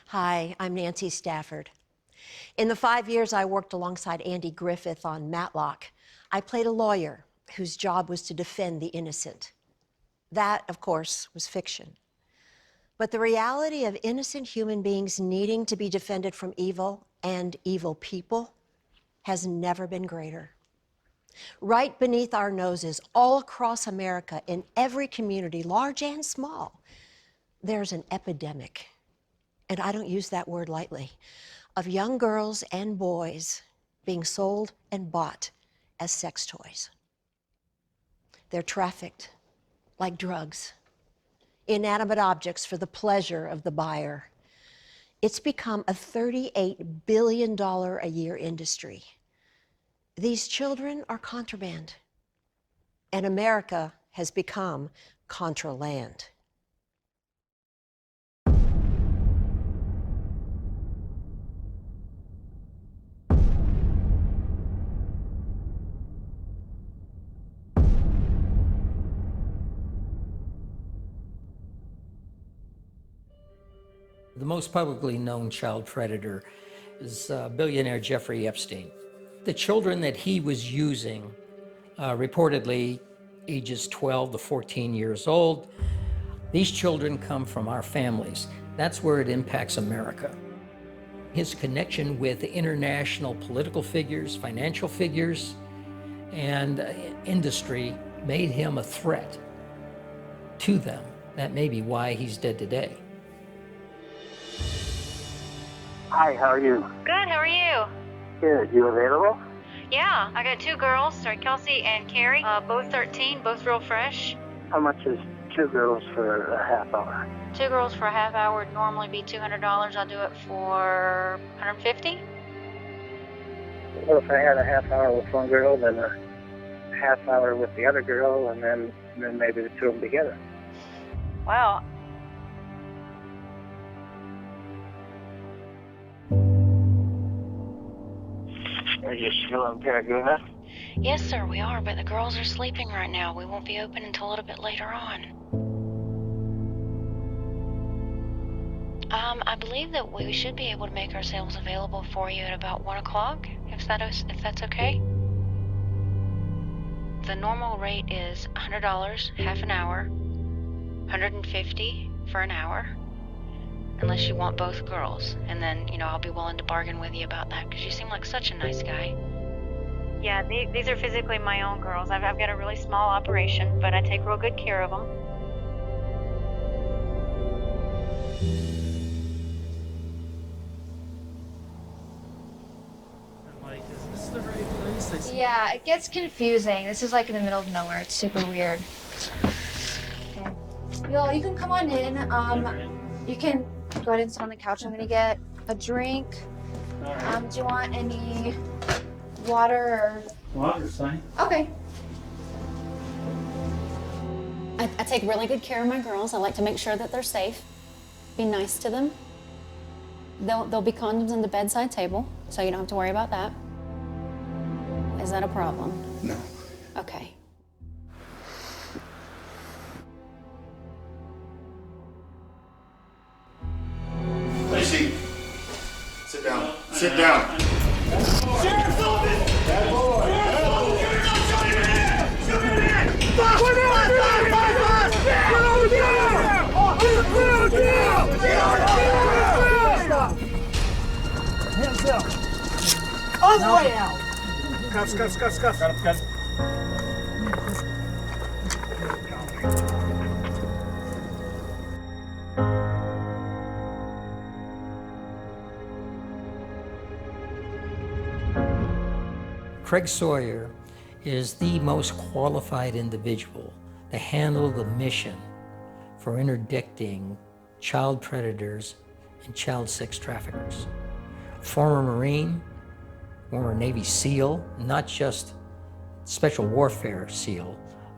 Hi, I'm Nancy Stafford. In the 5 years I worked alongside Andy Griffith on Matlock, I played a lawyer whose job was to defend the innocent. That, of course, was fiction. But the reality of innocent human beings needing to be defended from evil and evil people has never been greater. Right beneath our noses, all across America, in every community, large and small, there's an epidemic, and I don't use that word lightly, of young girls and boys being sold and bought as sex toys. They're trafficked like drugs, inanimate objects for the pleasure of the buyer. It's become a $38 billion a year industry. These children are contraband, and America has become CONTRALAND. The most publicly known child predator is billionaire Jeffrey Epstein. The children that he was using, reportedly ages 12 to 14 years old, these children come from our families. That's where it impacts America. His connection with international political figures, financial figures, and industry made him a threat to them. That may be why he's dead today. Hi, how are you? Good, how are you? Good. You available? Yeah, I got two girls, Kelsey and Carrie, both 13, both real fresh. How much is 2 girls for a half hour? 2 girls for a half hour would normally be $200. I'll do it for $150. Well, if I had a half hour with one girl, then a half hour with the other girl, and then maybe the two of them together. Wow. Are you still in Paragoula? Yes, sir, we are, but the girls are sleeping right now. We won't be open until a little bit later on. I believe that we should be able to make ourselves available for you at about 1 o'clock, if that's okay. The normal rate is $100, half an hour, $150 for an hour, unless you want both girls. And then, I'll be willing to bargain with you about that, because you seem like such a nice guy. Yeah, these are physically my own girls. I've got a really small operation, but I take real good care of them. Is this the right place? Yeah, it gets confusing. This is like in the middle of nowhere. It's super weird. Okay. Yo, you can come on in. You can go ahead and sit on the couch. I'm gonna get a drink. Do you want any water or? Water's fine. Okay. I take really good care of my girls. I like to make sure that they're safe. Be nice to them. There'll be condoms on the bedside table, so you don't have to worry about that. Is that a problem? No. Okay. Lacey, sit down. Sit down. Sheriff Sullivan! Bad boy! Sheriff Sullivan! Show your hand! Show your hand! Fuck! We're down! Hands up! On the way out! Cuffs. Got him. Craig Sawyer is the most qualified individual to handle the mission for interdicting child predators and child sex traffickers. Former Marine, former Navy SEAL, not just Special Warfare SEAL,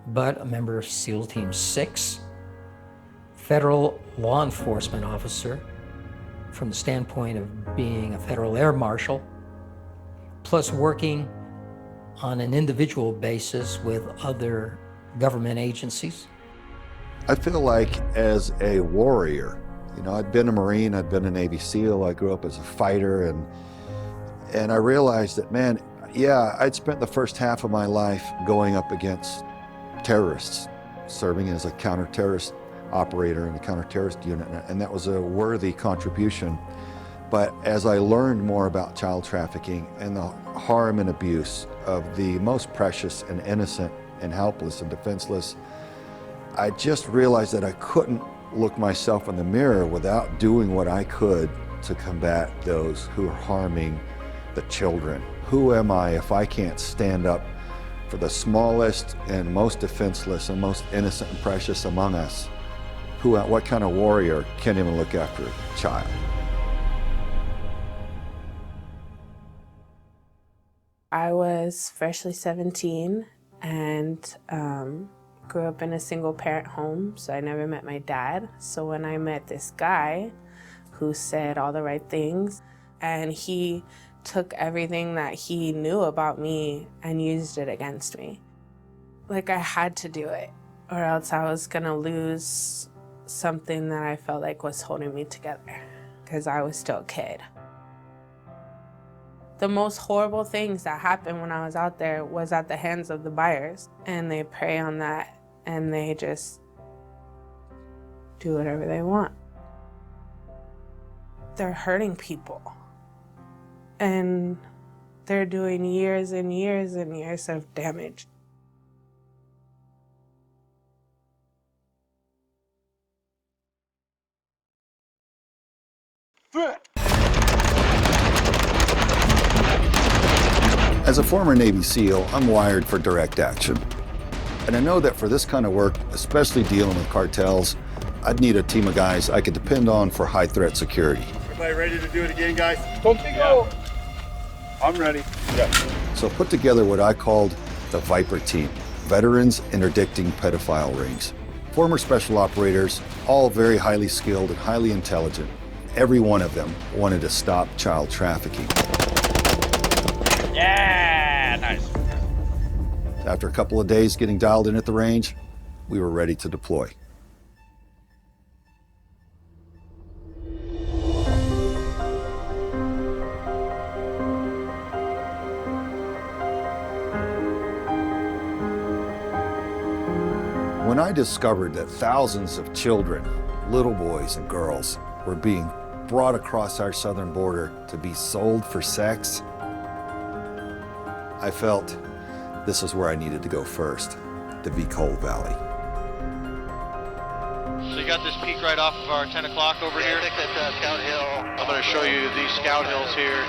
but a member of SEAL Team 6, federal law enforcement officer from the standpoint of being a federal air marshal, plus working on an individual basis with other government agencies. I feel like as a warrior, You know, I'd been a Marine, I'd been a Navy SEAL, I grew up as a fighter, and I realized that, man, yeah, I'd spent the first half of my life going up against terrorists, serving as a counter-terrorist operator in the counter-terrorist unit, and that was a worthy contribution. But as I learned more about child trafficking and the harm and abuse of the most precious and innocent and helpless and defenseless, I just realized that I couldn't look myself in the mirror without doing what I could to combat those who are harming the children. Who am I if I can't stand up for the smallest and most defenseless and most innocent and precious among us? What kind of warrior can't even look after a child? I was freshly 17 and grew up in a single parent home, so I never met my dad. So when I met this guy who said all the right things, and he took everything that he knew about me and used it against me. Like, I had to do it, or else I was gonna lose something that I felt like was holding me together, because I was still a kid. The most horrible things that happened when I was out there was at the hands of the buyers, and they prey on that, and they just do whatever they want. They're hurting people, and they're doing years and years and years of damage. As a former Navy SEAL, I'm wired for direct action. And I know that for this kind of work, especially dealing with cartels, I'd need a team of guys I could depend on for high threat security. Everybody ready to do it again, guys? Don't think go. I'm ready. Yeah. So put together what I called the Viper Team, veterans interdicting pedophile rings. Former special operators, all very highly skilled and highly intelligent. Every one of them wanted to stop child trafficking. Yeah, nice. After a couple of days getting dialed in at the range, we were ready to deploy. When I discovered that thousands of children, little boys and girls, were being brought across our southern border to be sold for sex, I felt this is where I needed to go first, the Coal Valley. So you got this peak right off of our 10 o'clock over here? I think that's Scout Hill. I'm going to show you these Scout Hills here.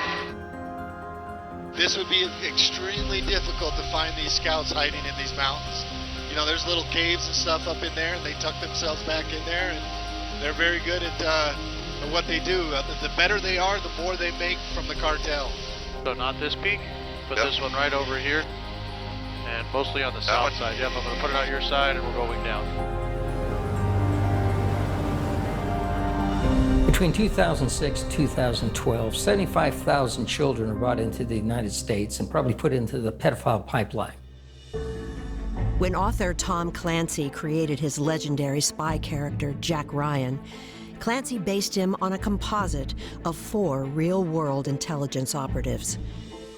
This would be extremely difficult to find these scouts hiding in these mountains. You know, there's little caves and stuff up in there, and they tuck themselves back in there, and they're very good at what they do. The better they are, the more they make from the cartel. So not this peak, but this one right over here, and mostly on the south side. Yep, I'm going to put it on your side, and we're going down. Between 2006 and 2012, 75,000 children were brought into the United States and probably put into the pedophile pipeline. When author Tom Clancy created his legendary spy character, Jack Ryan, Clancy based him on a composite of 4 real-world intelligence operatives.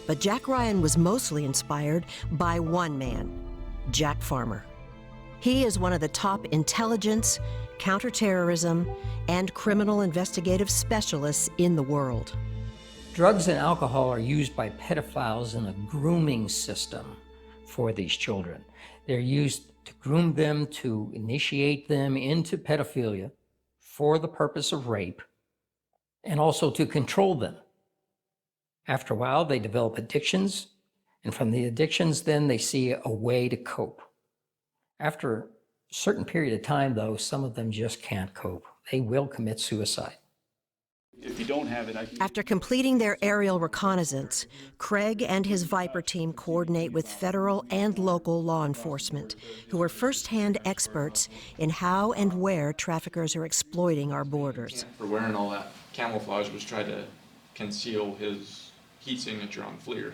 But Jack Ryan was mostly inspired by one man, Jack Farmer. He is one of the top intelligence, counterterrorism, and criminal investigative specialists in the world. Drugs and alcohol are used by pedophiles in a grooming system for these children. They're used to groom them, to initiate them into pedophilia for the purpose of rape, and also to control them. After a while, they develop addictions, and from the addictions, then they see a way to cope. After a certain period of time, though, some of them just can't cope. They will commit suicide. If you don't have it, After completing their aerial reconnaissance, Craig and his Viper team coordinate with federal and local law enforcement, who are firsthand experts in how and where traffickers are exploiting our borders. For wearing all that camouflage was try to conceal his heat signature on FLIR.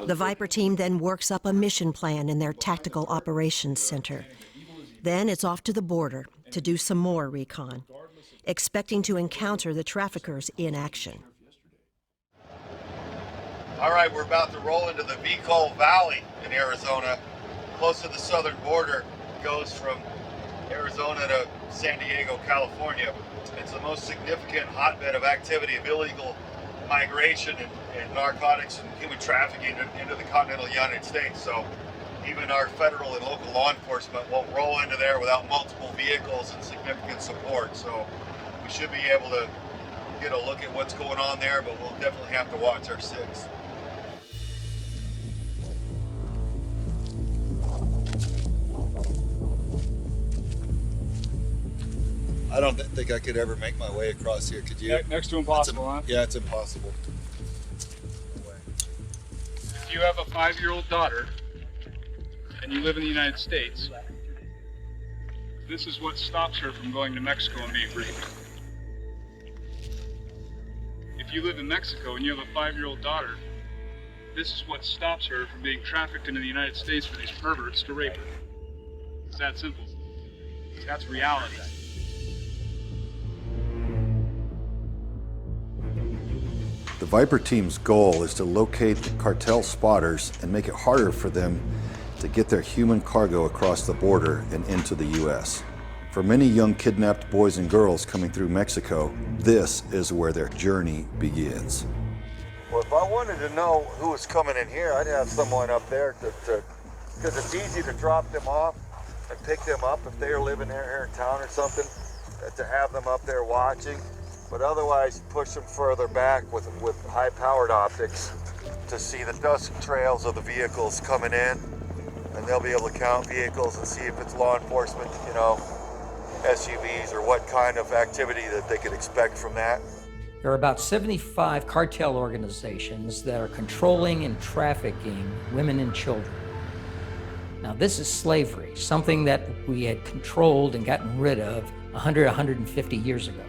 The Viper team then works up a mission plan in their Tactical Operations Center. Then it's off to the border to do some more recon. expecting to encounter the traffickers in action. All right, we're about to roll into the Vicol Valley in Arizona, close to the southern border. It goes from Arizona to San Diego, California. It's the most significant hotbed of activity of illegal migration and narcotics and human trafficking into the continental United States. So even our federal and local law enforcement won't roll into there without multiple vehicles and significant support. So we should be able to get a look at what's going on there, but we'll definitely have to watch our six. I don't think I could ever make my way across here. Could you? Next to impossible, huh? Yeah, it's impossible. If you have a 5-year-old daughter and you live in the United States, this is what stops her from going to Mexico and being raped. If you live in Mexico and you have a 5-year-old daughter, this is what stops her from being trafficked into the United States for these perverts to rape her. It's that simple. That's reality. The Viper team's goal is to locate the cartel spotters and make it harder for them to get their human cargo across the border and into the U.S. For many young kidnapped boys and girls coming through Mexico, this is where their journey begins. Well, if I wanted to know who was coming in here, I'd have someone up there because it's easy to drop them off and pick them up if they're living here in town or something, to have them up there watching. But otherwise, push them further back with high-powered optics to see the dust trails of the vehicles coming in, and they'll be able to count vehicles and see if it's law enforcement, you know, SUVs, or what kind of activity that they could expect from that. There are about 75 cartel organizations that are controlling and trafficking women and children. Now, this is slavery, something that we had controlled and gotten rid of 100, 150 years ago.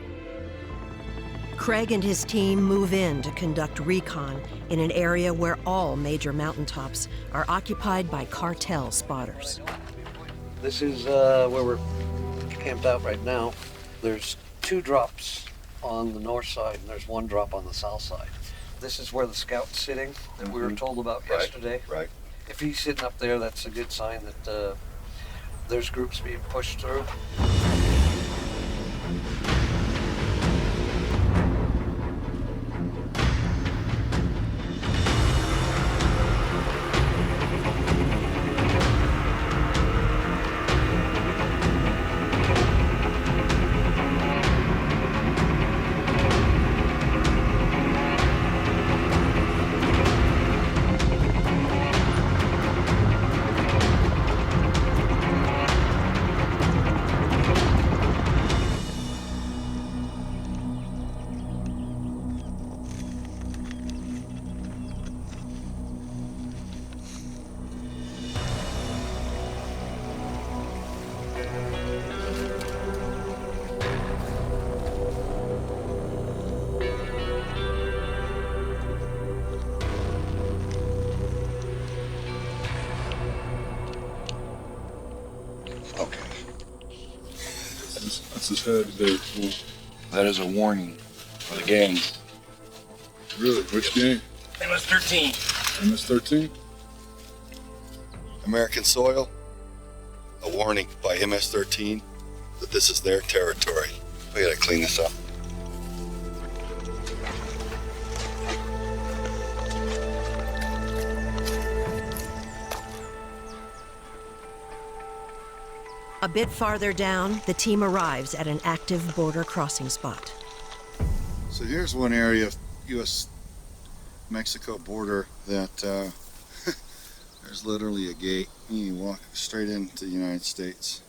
Craig and his team move in to conduct recon in an area where all major mountaintops are occupied by cartel spotters. This is where we're camped out right now. There's 2 drops on the north side and there's 1 drop on the south side. This is where the scout's sitting that we were told about yesterday. Right. If he's sitting up there, that's a good sign that there's groups being pushed through. That's his head there. That is a warning for the gang. Really? Which gang? MS-13. MS-13? American soil, a warning by MS-13 that this is their territory. We gotta clean this up. A bit farther down, the team arrives at an active border crossing spot. So here's one area of U.S.-Mexico border that there's literally a gate. You walk straight into the United States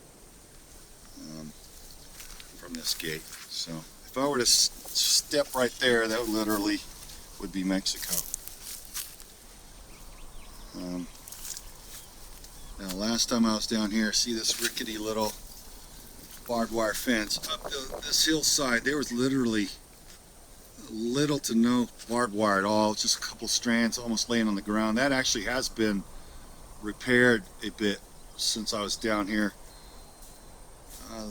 from this gate. So if I were to step right there, that literally would be Mexico. Now, last time I was down here, see this rickety little barbed wire fence up this hillside. There was literally little to no barbed wire at all, just a couple strands almost laying on the ground. That actually has been repaired a bit since I was down here.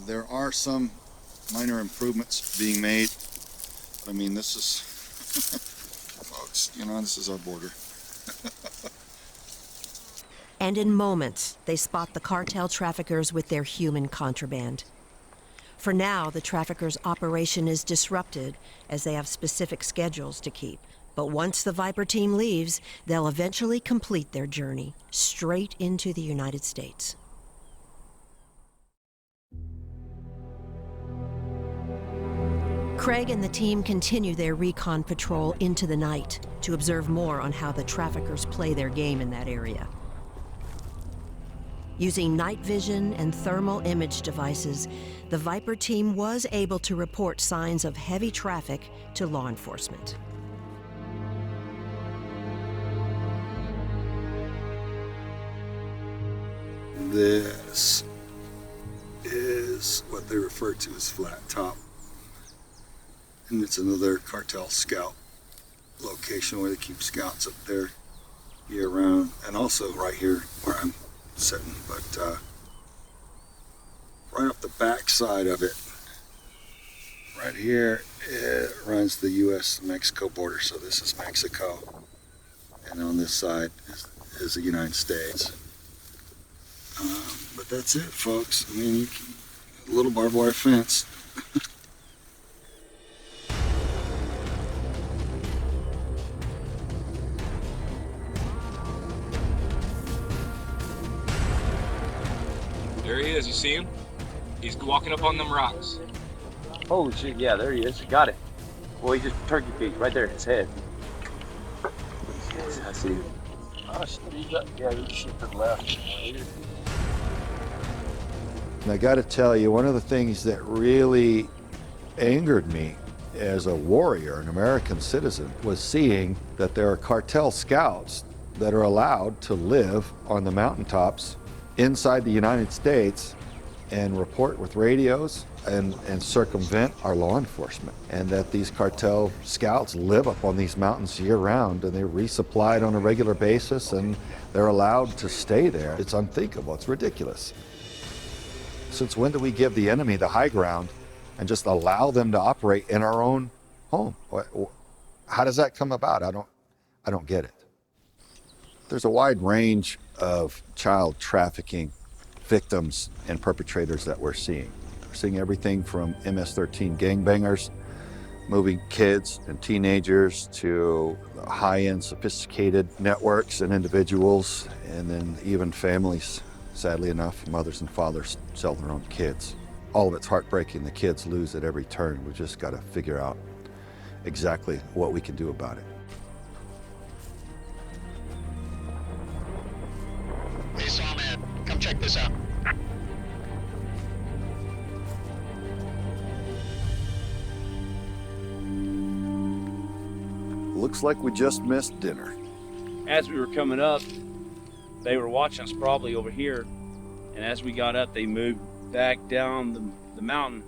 There are some minor improvements being made. I mean, this is, folks, you know, this is our border. And in moments, they spot the cartel traffickers with their human contraband. For now, the traffickers' operation is disrupted as they have specific schedules to keep. But once the Viper team leaves, they'll eventually complete their journey straight into the United States. Craig and the team continue their recon patrol into the night to observe more on how the traffickers play their game in that area. Using night vision and thermal image devices, the Viper team was able to report signs of heavy traffic to law enforcement. This is what they refer to as flat top. And it's another cartel scout location where they keep scouts up there year round. And also right here where I'm sitting, but right up the back side of it, right here, it runs the U.S.-Mexico border. So this is Mexico. And on this side is the United States. But that's it, folks. I mean, a little barbed wire fence. There he is, you see him? He's walking up on them rocks. Holy shit, yeah, there he is. Got it. Well, he just turkey peeked right there in his head. Yes, I see him. Oh, yeah, he should have left. And I got to tell you, one of the things that really angered me as a warrior, an American citizen, was seeing that there are cartel scouts that are allowed to live on the mountaintops inside the United States and report with radios and circumvent our law enforcement. And that these cartel scouts live up on these mountains year round and they're resupplied on a regular basis and they're allowed to stay there. It's unthinkable, it's ridiculous. Since when do we give the enemy the high ground and just allow them to operate in our own home? How does that come about? I don't get it. There's a wide range of child trafficking victims and perpetrators that we're seeing. We're seeing everything from MS-13 gangbangers, moving kids and teenagers to high-end sophisticated networks and individuals, and then even families. Sadly enough, mothers and fathers sell their own kids. All of it's heartbreaking. The kids lose at every turn. We've just got to figure out exactly what we can do about it. Hey, Sawman, come check this out. Looks like we just missed dinner. As we were coming up, they were watching us probably over here, and as we got up, they moved back down the mountain,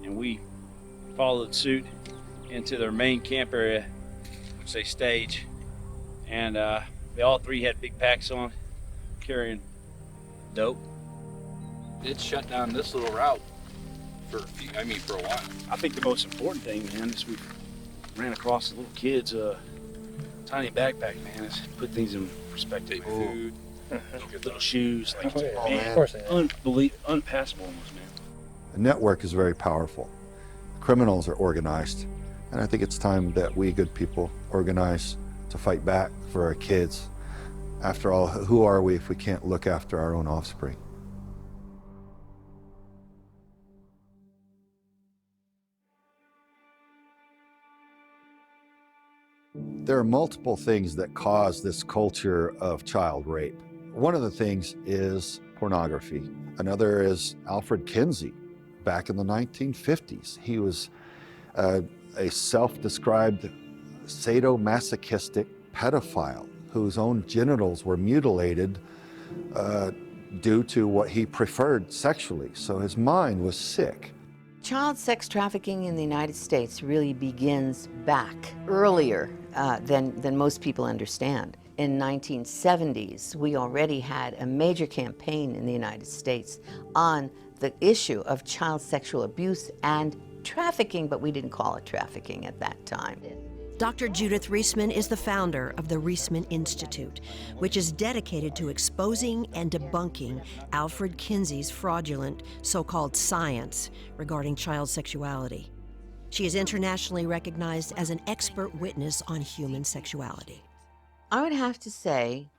and we followed suit into their main camp area, which they stage, and they all three had big packs on, carrying dope. It shut down this little route for a while. I think the most important thing, man, is we ran across the little kids' tiny backpack, man. Is put things in perspective. Food, little shoes, like unpassable almost, man. The network is very powerful. Criminals are organized, and I think it's time that we good people organize to fight back for our kids. After all, who are we if we can't look after our own offspring? There are multiple things that cause this culture of child rape. One of the things is pornography. Another is Alfred Kinsey. Back in the 1950s, he was a self-described sadomasochistic pedophile whose own genitals were mutilated due to what he preferred sexually. So his mind was sick. Child sex trafficking in the United States really begins back earlier than most people understand. In 1970s, we already had a major campaign in the United States on the issue of child sexual abuse and trafficking, but we didn't call it trafficking at that time. Dr. Judith Reisman is the founder of the Reisman Institute, which is dedicated to exposing and debunking Alfred Kinsey's fraudulent so-called science regarding child sexuality. She is internationally recognized as an expert witness on human sexuality. I would have to say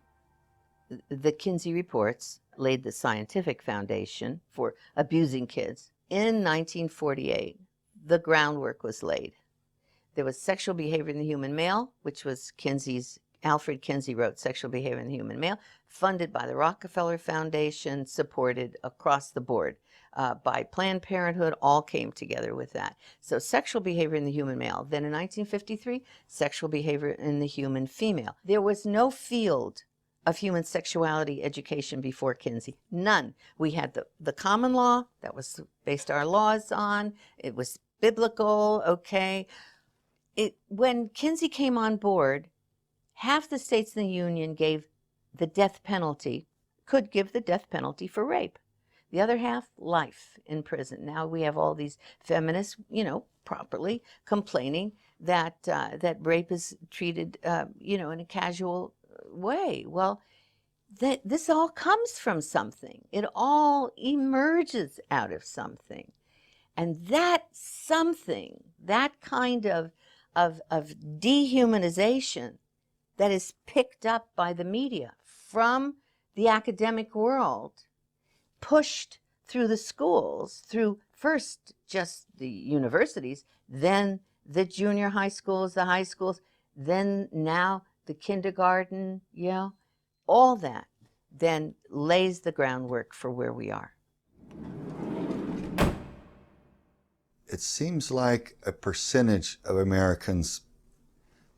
the Kinsey reports laid the scientific foundation for abusing kids. In 1948, the groundwork was laid. There was Sexual Behavior in the Human Male, which was Alfred Kinsey wrote Sexual Behavior in the Human Male, funded by the Rockefeller Foundation, supported across the board by Planned Parenthood, all came together with that. So Sexual Behavior in the Human Male. Then in 1953, Sexual Behavior in the Human Female. There was no field of human sexuality education before Kinsey. None. We had the common law, that was based our laws on. It was biblical, okay. When Kinsey came on board, half the states in the Union gave the death penalty, could give the death penalty for rape. The other half, life in prison. Now we have all these feminists, properly complaining that rape is treated, in a casual way. Well, this all comes from something. It all emerges out of something. And that something, that kind of dehumanization that is picked up by the media from the academic world, pushed through the schools, through first just the universities, then the junior high schools, the high schools, then now the kindergarten, all that then lays the groundwork for where we are. It seems like a percentage of Americans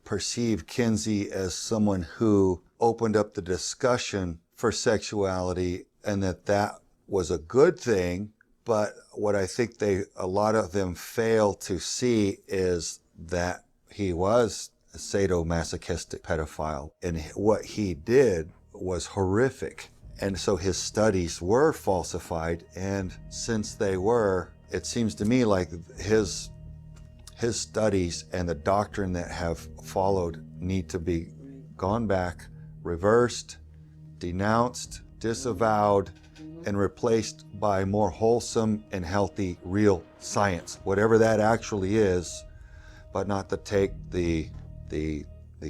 perceive Kinsey as someone who opened up the discussion for sexuality and that was a good thing. But what I think a lot of them fail to see is that he was a sadomasochistic pedophile, and what he did was horrific. And so his studies were falsified, and since they were, it seems to me like his studies and the doctrine that have followed need to be gone back, reversed, denounced, disavowed, and replaced by more wholesome and healthy real science, whatever that actually is, but not to take the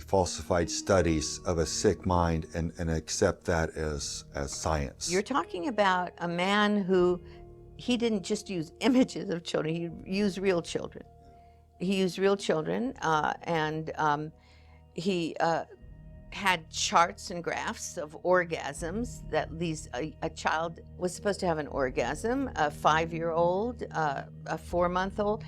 falsified studies of a sick mind and accept that as science. You're talking about a man who, he didn't just use images of children, he used real children. He used real children, and he had charts and graphs of orgasms that a child was supposed to have an orgasm, a 5-year-old, a 4-month-old.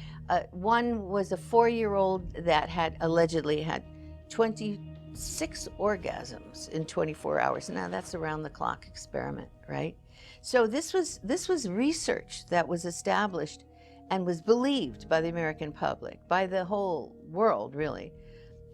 One was a 4-year-old that allegedly had 26 orgasms in 24 hours. Now that's around the clock experiment, right? So this was research that was established and was believed by the American public, by the whole world, really.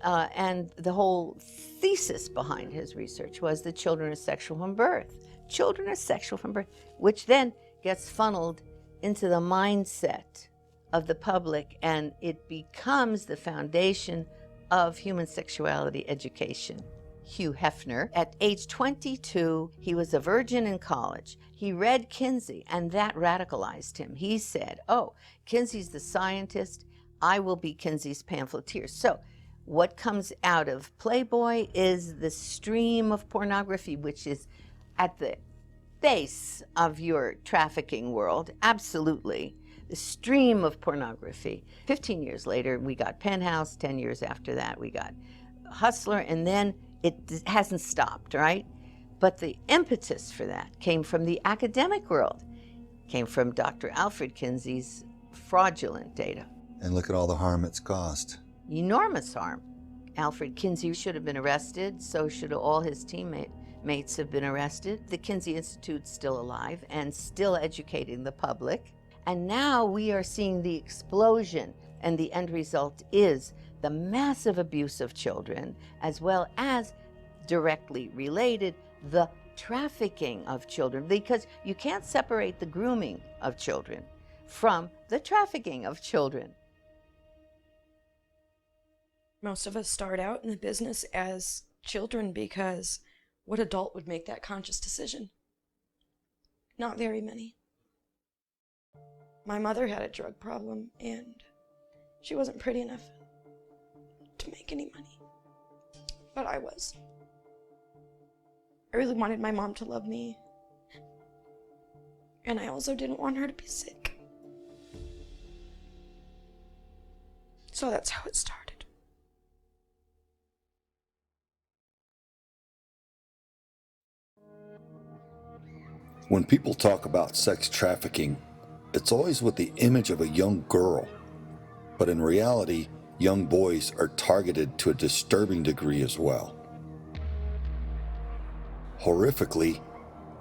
And the whole thesis behind his research was that children are sexual from birth. Children are sexual from birth, which then gets funneled into the mindset of the public, and it becomes the foundation of human sexuality education. Hugh Hefner, at age 22, he was a virgin in college. He read Kinsey, and that radicalized him. He said, oh, Kinsey's the scientist, I will be Kinsey's pamphleteer. So what comes out of Playboy is the stream of pornography, which is at the base of your trafficking world, absolutely. The stream of pornography. 15 years later, we got Penthouse. 10 years after that, we got Hustler, and then it hasn't stopped, right? But the impetus for that came from the academic world, came from Dr. Alfred Kinsey's fraudulent data. And look at all the harm it's caused. Enormous harm. Alfred Kinsey should have been arrested, so should all his teammates have been arrested. The Kinsey Institute's still alive and still educating the public. And now we are seeing the explosion, and the end result is the massive abuse of children, as well as directly related, the trafficking of children, because you can't separate the grooming of children from the trafficking of children. Most of us start out in the business as children because what adult would make that conscious decision? Not very many. My mother had a drug problem and she wasn't pretty enough to make any money, but I was. I really wanted my mom to love me, and I also didn't want her to be sick. So that's how it started. When people talk about sex trafficking, it's always with the image of a young girl. But in reality, young boys are targeted to a disturbing degree as well. Horrifically,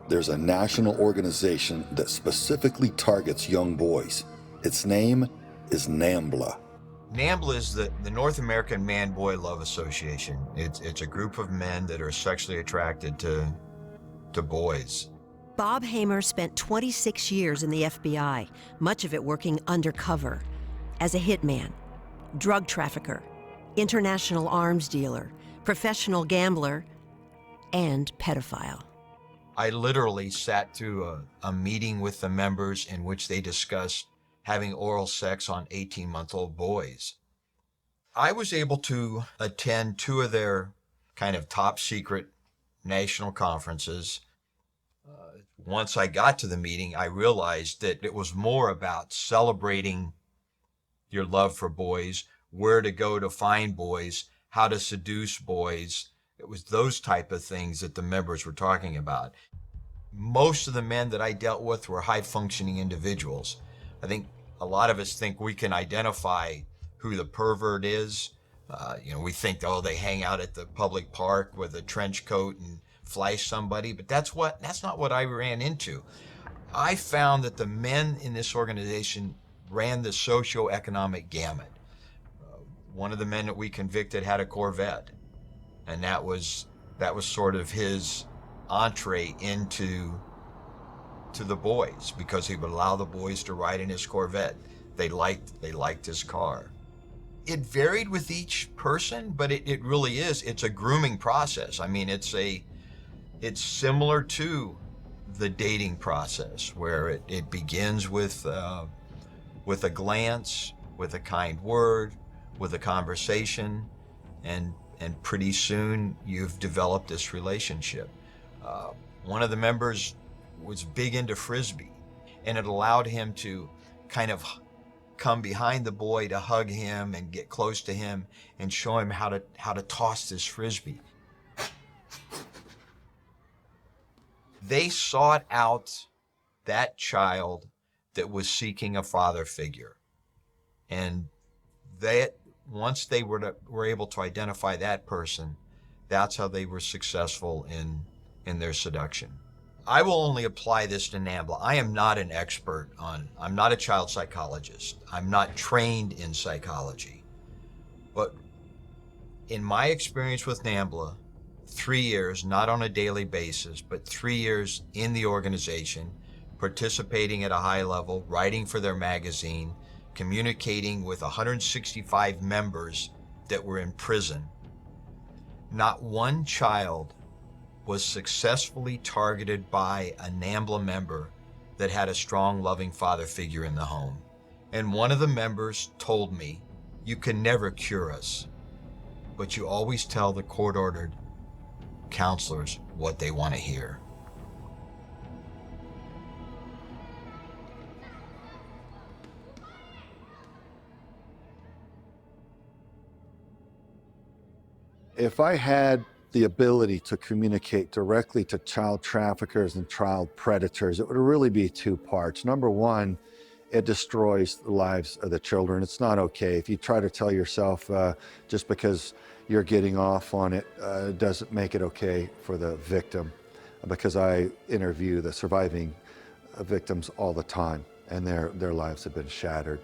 there's a national organization that specifically targets young boys. Its name is NAMBLA. NAMBLA is the North American Man-Boy Love Association. It's a group of men that are sexually attracted to boys. Bob Hamer spent 26 years in the FBI, much of it working undercover, as a hitman, drug trafficker, international arms dealer, professional gambler, and pedophile. I literally sat through a meeting with the members in which they discussed having oral sex on 18-month-old boys. I was able to attend 2 of their kind of top secret national conferences. Once I got to the meeting, I realized that it was more about celebrating your love for boys, where to go to find boys, how to seduce boys. It was those type of things that the members were talking about. Most of the men that I dealt with were high-functioning individuals. I think a lot of us think we can identify who the pervert is. We think, oh, they hang out at the public park with a trench coat and flash somebody, but that's not what I ran into. I found that the men in this organization ran the socioeconomic gamut. One of the men that we convicted had a Corvette, and that was sort of his entree into the boys, because he would allow the boys to ride in his Corvette. They liked his car. It varied with each person, but it really is. It's a grooming process. I mean, it's similar to the dating process, where it begins with a glance, with a kind word, with a conversation, and pretty soon you've developed this relationship. One of the members was big into Frisbee, and it allowed him to kind of come behind the boy to hug him and get close to him and show him how to toss this Frisbee. They sought out that child that was seeking a father figure. And once they were able to identify that person, that's how they were successful in their seduction. I will only apply this to NAMBLA. I am not an expert I'm not a child psychologist. I'm not trained in psychology. But in my experience with NAMBLA, 3 years, not on a daily basis, but 3 years in the organization, participating at a high level, writing for their magazine, communicating with 165 members that were in prison, not one child was successfully targeted by a NAMBLA member that had a strong, loving father figure in the home. And one of the members told me, "You can never cure us, but you always tell the court-ordered counselors what they want to hear." If I had the ability to communicate directly to child traffickers and child predators, it would really be 2 parts. Number one, it destroys the lives of the children. It's not okay. If you try to tell yourself just because you're getting off on it doesn't make it okay for the victim, because I interview the surviving victims all the time, and their lives have been shattered.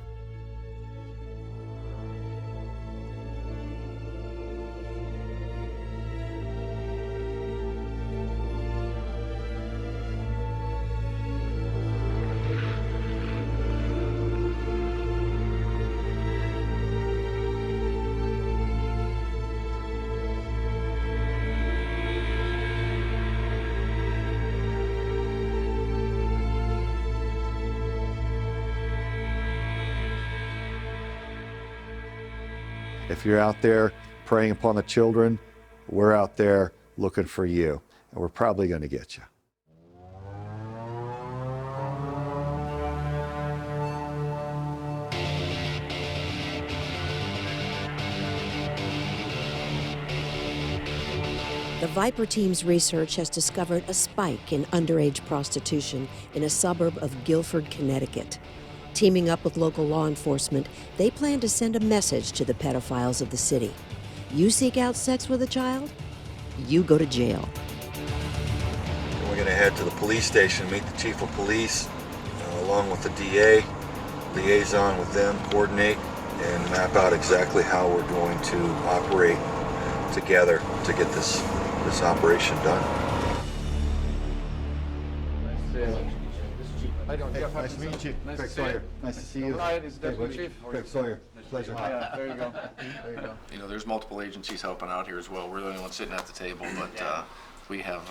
If you're out there preying upon the children, we're out there looking for you, and we're probably going to get you. The Viper team's research has discovered a spike in underage prostitution in a suburb of Guilford, Connecticut. Teaming up with local law enforcement, they plan to send a message to the pedophiles of the city. You seek out sex with a child, you go to jail. We're going to head to the police station, meet the chief of police, along with the DA, liaison with them, coordinate, and map out exactly how we're going to operate together to get this operation done. Nice to meet you, Craig Sawyer. Nice to see you. Craig Sawyer, pleasure. There you go. There you go. You know, there's multiple agencies helping out here as well. We're the only ones sitting at the table, but we have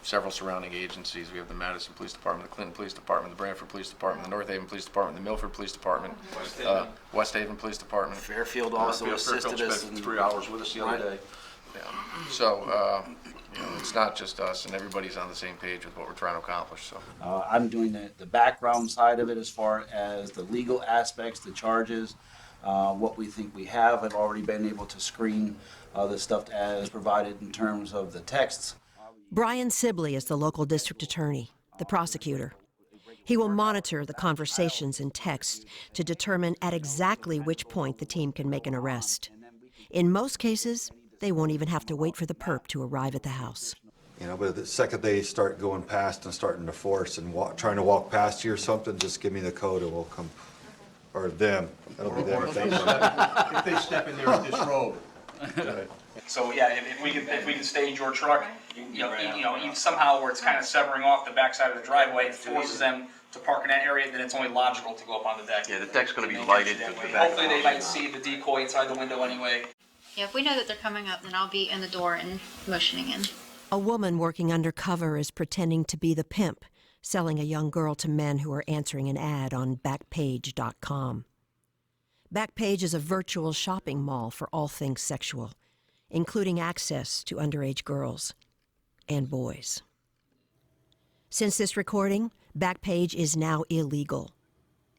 several surrounding agencies. We have the Madison Police Department, the Clinton Police Department, the Brantford Police Department, the North Haven Police Department, the Milford Police Department, West Haven Police Department. Fairfield also assisted us. Spent 3 hours with us the other day. Yeah. So, you know, it's not just us, and everybody's on the same page with what we're trying to accomplish. So, I'm doing the background side of it as far as the legal aspects, the charges, what we think we have. I've already been able to screen the stuff as provided in terms of the texts. Brian Sibley is the local district attorney, the prosecutor. He will monitor the conversations and texts to determine at exactly which point the team can make an arrest. In most cases, they won't even have to wait for the perp to arrive at the house. You know, but the second they start going past and starting to force and trying to walk past you or something, just give me the code and we'll come, or them. That'll be them. if they step in there with this robe. Right. So yeah, if we can stage your truck, even somehow where it's kind of severing off the backside of the driveway, it forces them to park in that area, then it's only logical to go up on the deck. Yeah, the deck's going to be lighted. Hopefully they might see the decoy inside the window anyway. Yeah, if we know that they're coming up, then I'll be in the door and motioning in. A woman working undercover is pretending to be the pimp, selling a young girl to men who are answering an ad on Backpage.com. Backpage is a virtual shopping mall for all things sexual, including access to underage girls and boys. Since this recording, Backpage is now illegal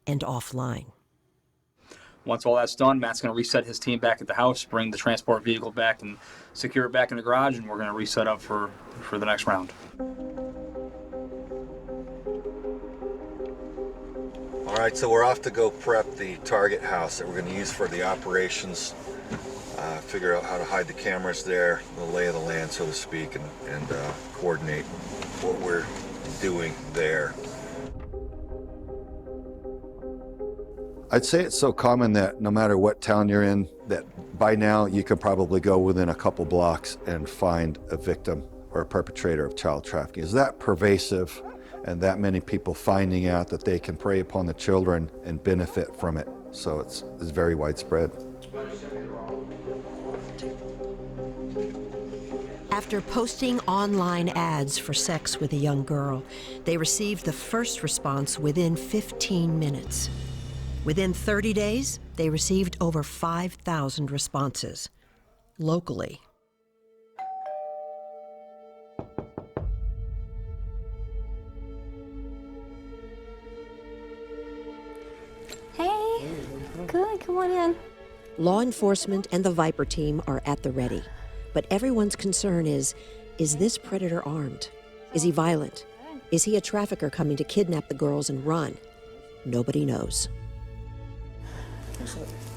and offline. Once all that's done, Matt's going to reset his team back at the house, bring the transport vehicle back and secure it back in the garage, and we're going to reset up for the next round. All right, so we're off to go prep the target house that we're going to use for the operations, figure out how to hide the cameras there, the lay of the land, so to speak, and coordinate what we're doing there. I'd say it's so common that no matter what town you're in, that by now you can probably go within a couple blocks and find a victim or a perpetrator of child trafficking. Is that pervasive, and that many people finding out that they can prey upon the children and benefit from it? So it's very widespread. After posting online ads for sex with a young girl, they received the first response within 15 minutes. Within 30 days, they received over 5,000 responses, locally. Hey, good, come on in. Law enforcement and the Viper team are at the ready, but everyone's concern is this predator armed? Is he violent? Is he a trafficker coming to kidnap the girls and run? Nobody knows.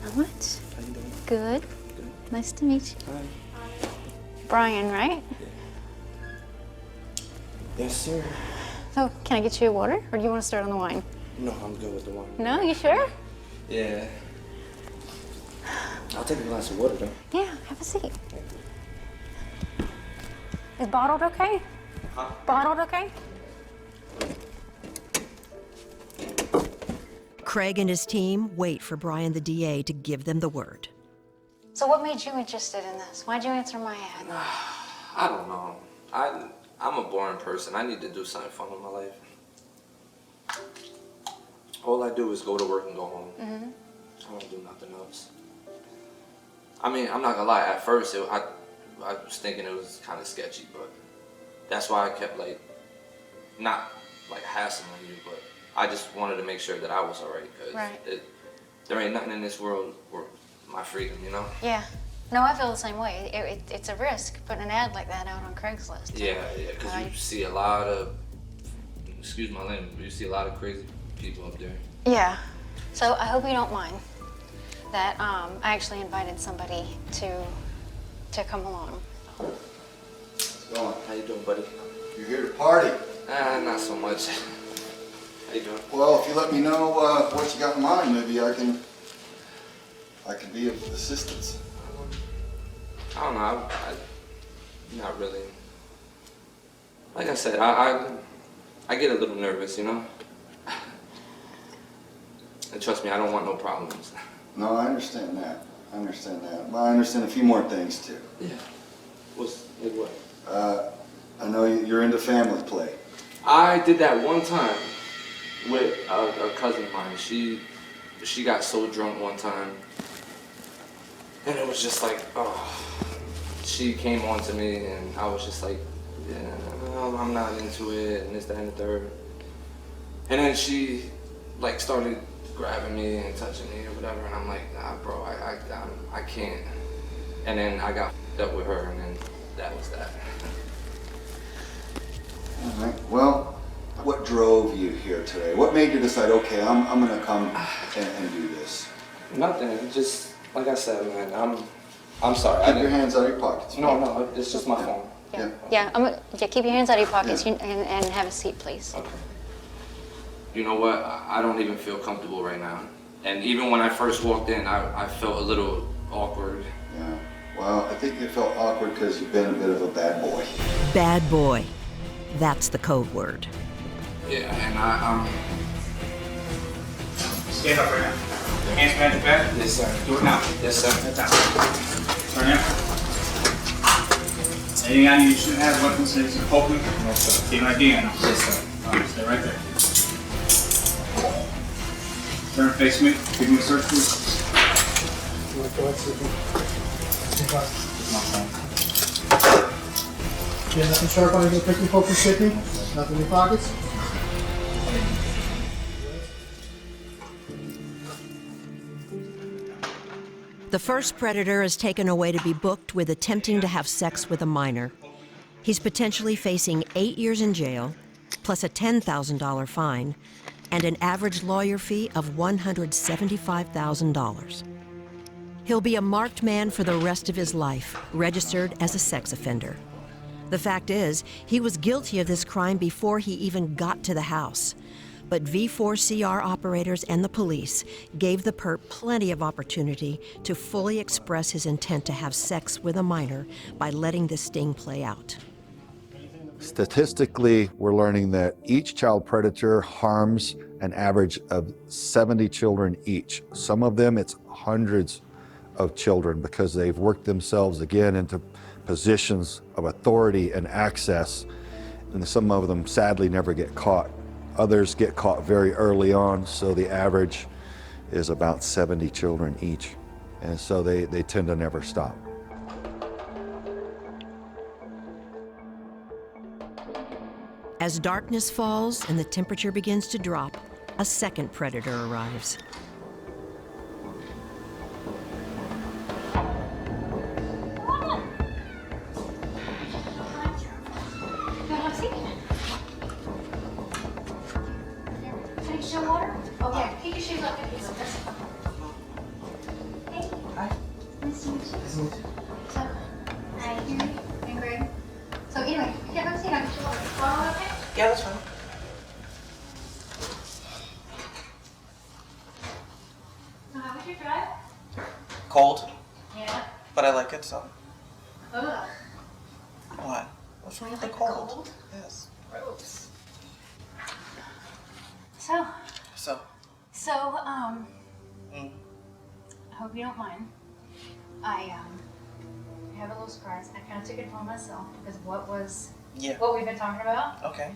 Not much. How you doing? Good. Nice to meet you. Hi. Brian, right? Yes, sir. So, can I get you a water, or do you want to start on the wine? No, I'm good with the wine. No, you sure? Yeah. I'll take a glass of water, though. Yeah, have a seat. Is bottled okay? Huh? Bottled okay? Craig and his team wait for Brian the DA to give them the word. So what made you interested in this? Why'd you answer my ad? I don't know. I'm a boring person. I need to do something fun in my life. All I do is go to work and go home. I don't do nothing else. I mean, I'm not gonna lie, at first I was thinking it was kind of sketchy, but that's why I kept like, not like hassling you, but I just wanted to make sure that I was alright, because there ain't nothing in this world worth my freedom, you know? Yeah. No, I feel the same way. It's a risk putting an ad like that out on Craigslist. Yeah, because you see a lot of, excuse my language, but you see a lot of crazy people up there. Yeah. So I hope you don't mind that I actually invited somebody to come along. What's going on? How you doing, buddy? You're here to party. Not so much. How you doing? Well, if you let me know what you got in mind, maybe I can be of assistance. I don't know. I not really. Like I said, I get a little nervous, you know. And trust me, I don't want no problems. No, I understand that. Well, I understand a few more things too. Yeah. What's like what? I know you're into family play. I did that one time with a cousin of mine. She got so drunk one time, and it was just like, oh. She came on to me, and I was just like, yeah, no, I'm not into it, and this, that, and the third. And then she like started grabbing me and touching me or whatever, and I'm like, nah, bro, I can't. And then I got up with her, and then that was that. All right. Well, what drove you here today? What made you decide, okay, I'm gonna come and do this? Nothing. Just like I said, man. I'm sorry. Keep your hands out of your pockets. No, it's just my phone. Yeah. Keep your hands out of your pockets and have a seat, please. Okay. You know what? I don't even feel comfortable right now. And even when I first walked in, I felt a little awkward. Yeah. Well, I think you felt awkward because you've been a bit of a bad boy. Bad boy. That's the code word. Yeah, and I'm... Stand up right now. Hands behind your back. Yes, sir. Do it now. Yes, sir. That's out. Turn in. Anything on you shouldn't have weapons, things are poking. No, sir. Keep my ID on. Yes, sir. All right, stay right there. Turn and face me. Give me a search, please. Okay, nothing sharp on your picking poke and shipping? Nothing in your pockets? The first predator is taken away to be booked with attempting to have sex with a minor. He's potentially facing 8 years in jail, plus a $10,000 fine, and an average lawyer fee of $175,000. He'll be a marked man for the rest of his life, registered as a sex offender. The fact is, he was guilty of this crime before he even got to the house. But V4CR operators and the police gave the perp plenty of opportunity to fully express his intent to have sex with a minor by letting this sting play out. Statistically, we're learning that each child predator harms an average of 70 children each. Some of them, it's hundreds of children because they've worked themselves again into positions of authority and access, and some of them sadly never get caught. Others get caught very early on, so the average is about 70 children each, and so they tend to never stop. As darkness falls and the temperature begins to drop, a second predator arrives. Water? Okay. Take your shoes off. Hey. Hi. Nice to meet you. So, hi, Henry and Greg. So anyway, yeah, have a seat. I'll get you water. Water okay? Yeah, that's fine. So how was your drive? Cold, Yeah. but I like it, so. Ugh. What? What's wrong with the Like cold? cold? Yes. Gross. So, Mm. I hope you don't mind. I have a little surprise. I kind of took it upon myself because of what we've been talking about. Okay.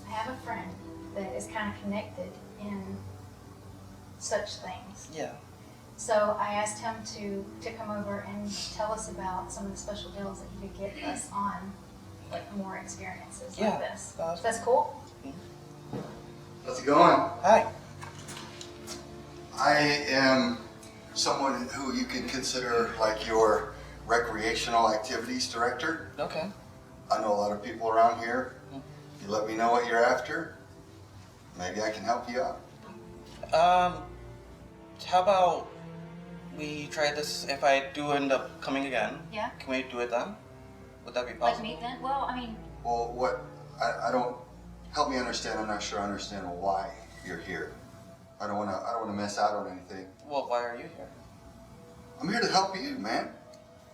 I have a friend that is kind of connected in such things. Yeah. So I asked him to come over and tell us about some of the special deals that he could get us on, like more experiences like this. That's cool? How's it going? Hi. I am someone who you can consider like your recreational activities director. Okay. I know a lot of people around here. You let me know what you're after. Maybe I can help you out. How about we try this if I do end up coming again? Yeah. Can we do it then? Would that be Like possible? meet then? Well, I mean, Well, what, I don't, help me understand, I'm not sure I understand why you're here. I don't wanna miss out on anything. Well, why are you here? I'm here to help you, man.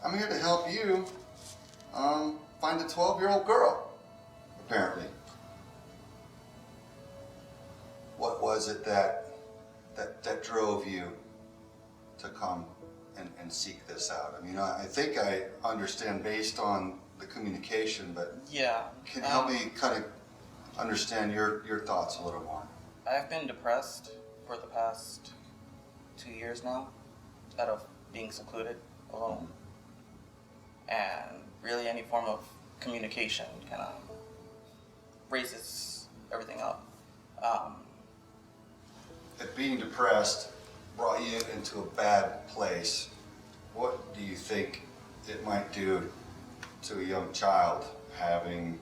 I'm here to help you, find a 12-year-old girl, apparently. What was it that drove you to come and seek this out? I mean, I think I understand based on the communication, but Yeah. can you help me kind of understand your thoughts a little more? I've been depressed for the past 2 years now, out of being secluded, alone. And really any form of communication kind of raises everything up. If being depressed brought you into a bad place, what do you think it might do to a young child having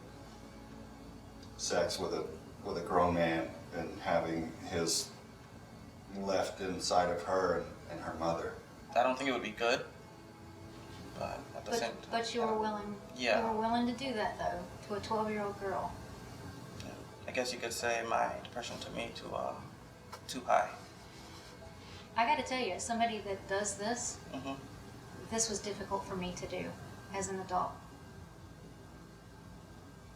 sex with a grown man and having his left inside of her and her mother? I don't think it would be good, but at the same time. but you were willing. Yeah. You were willing to do that though to a 12-year-old girl. I guess you could say my depression took me too high. I got to tell you, as somebody that does this, Mm-hmm. this was difficult for me to do as an adult.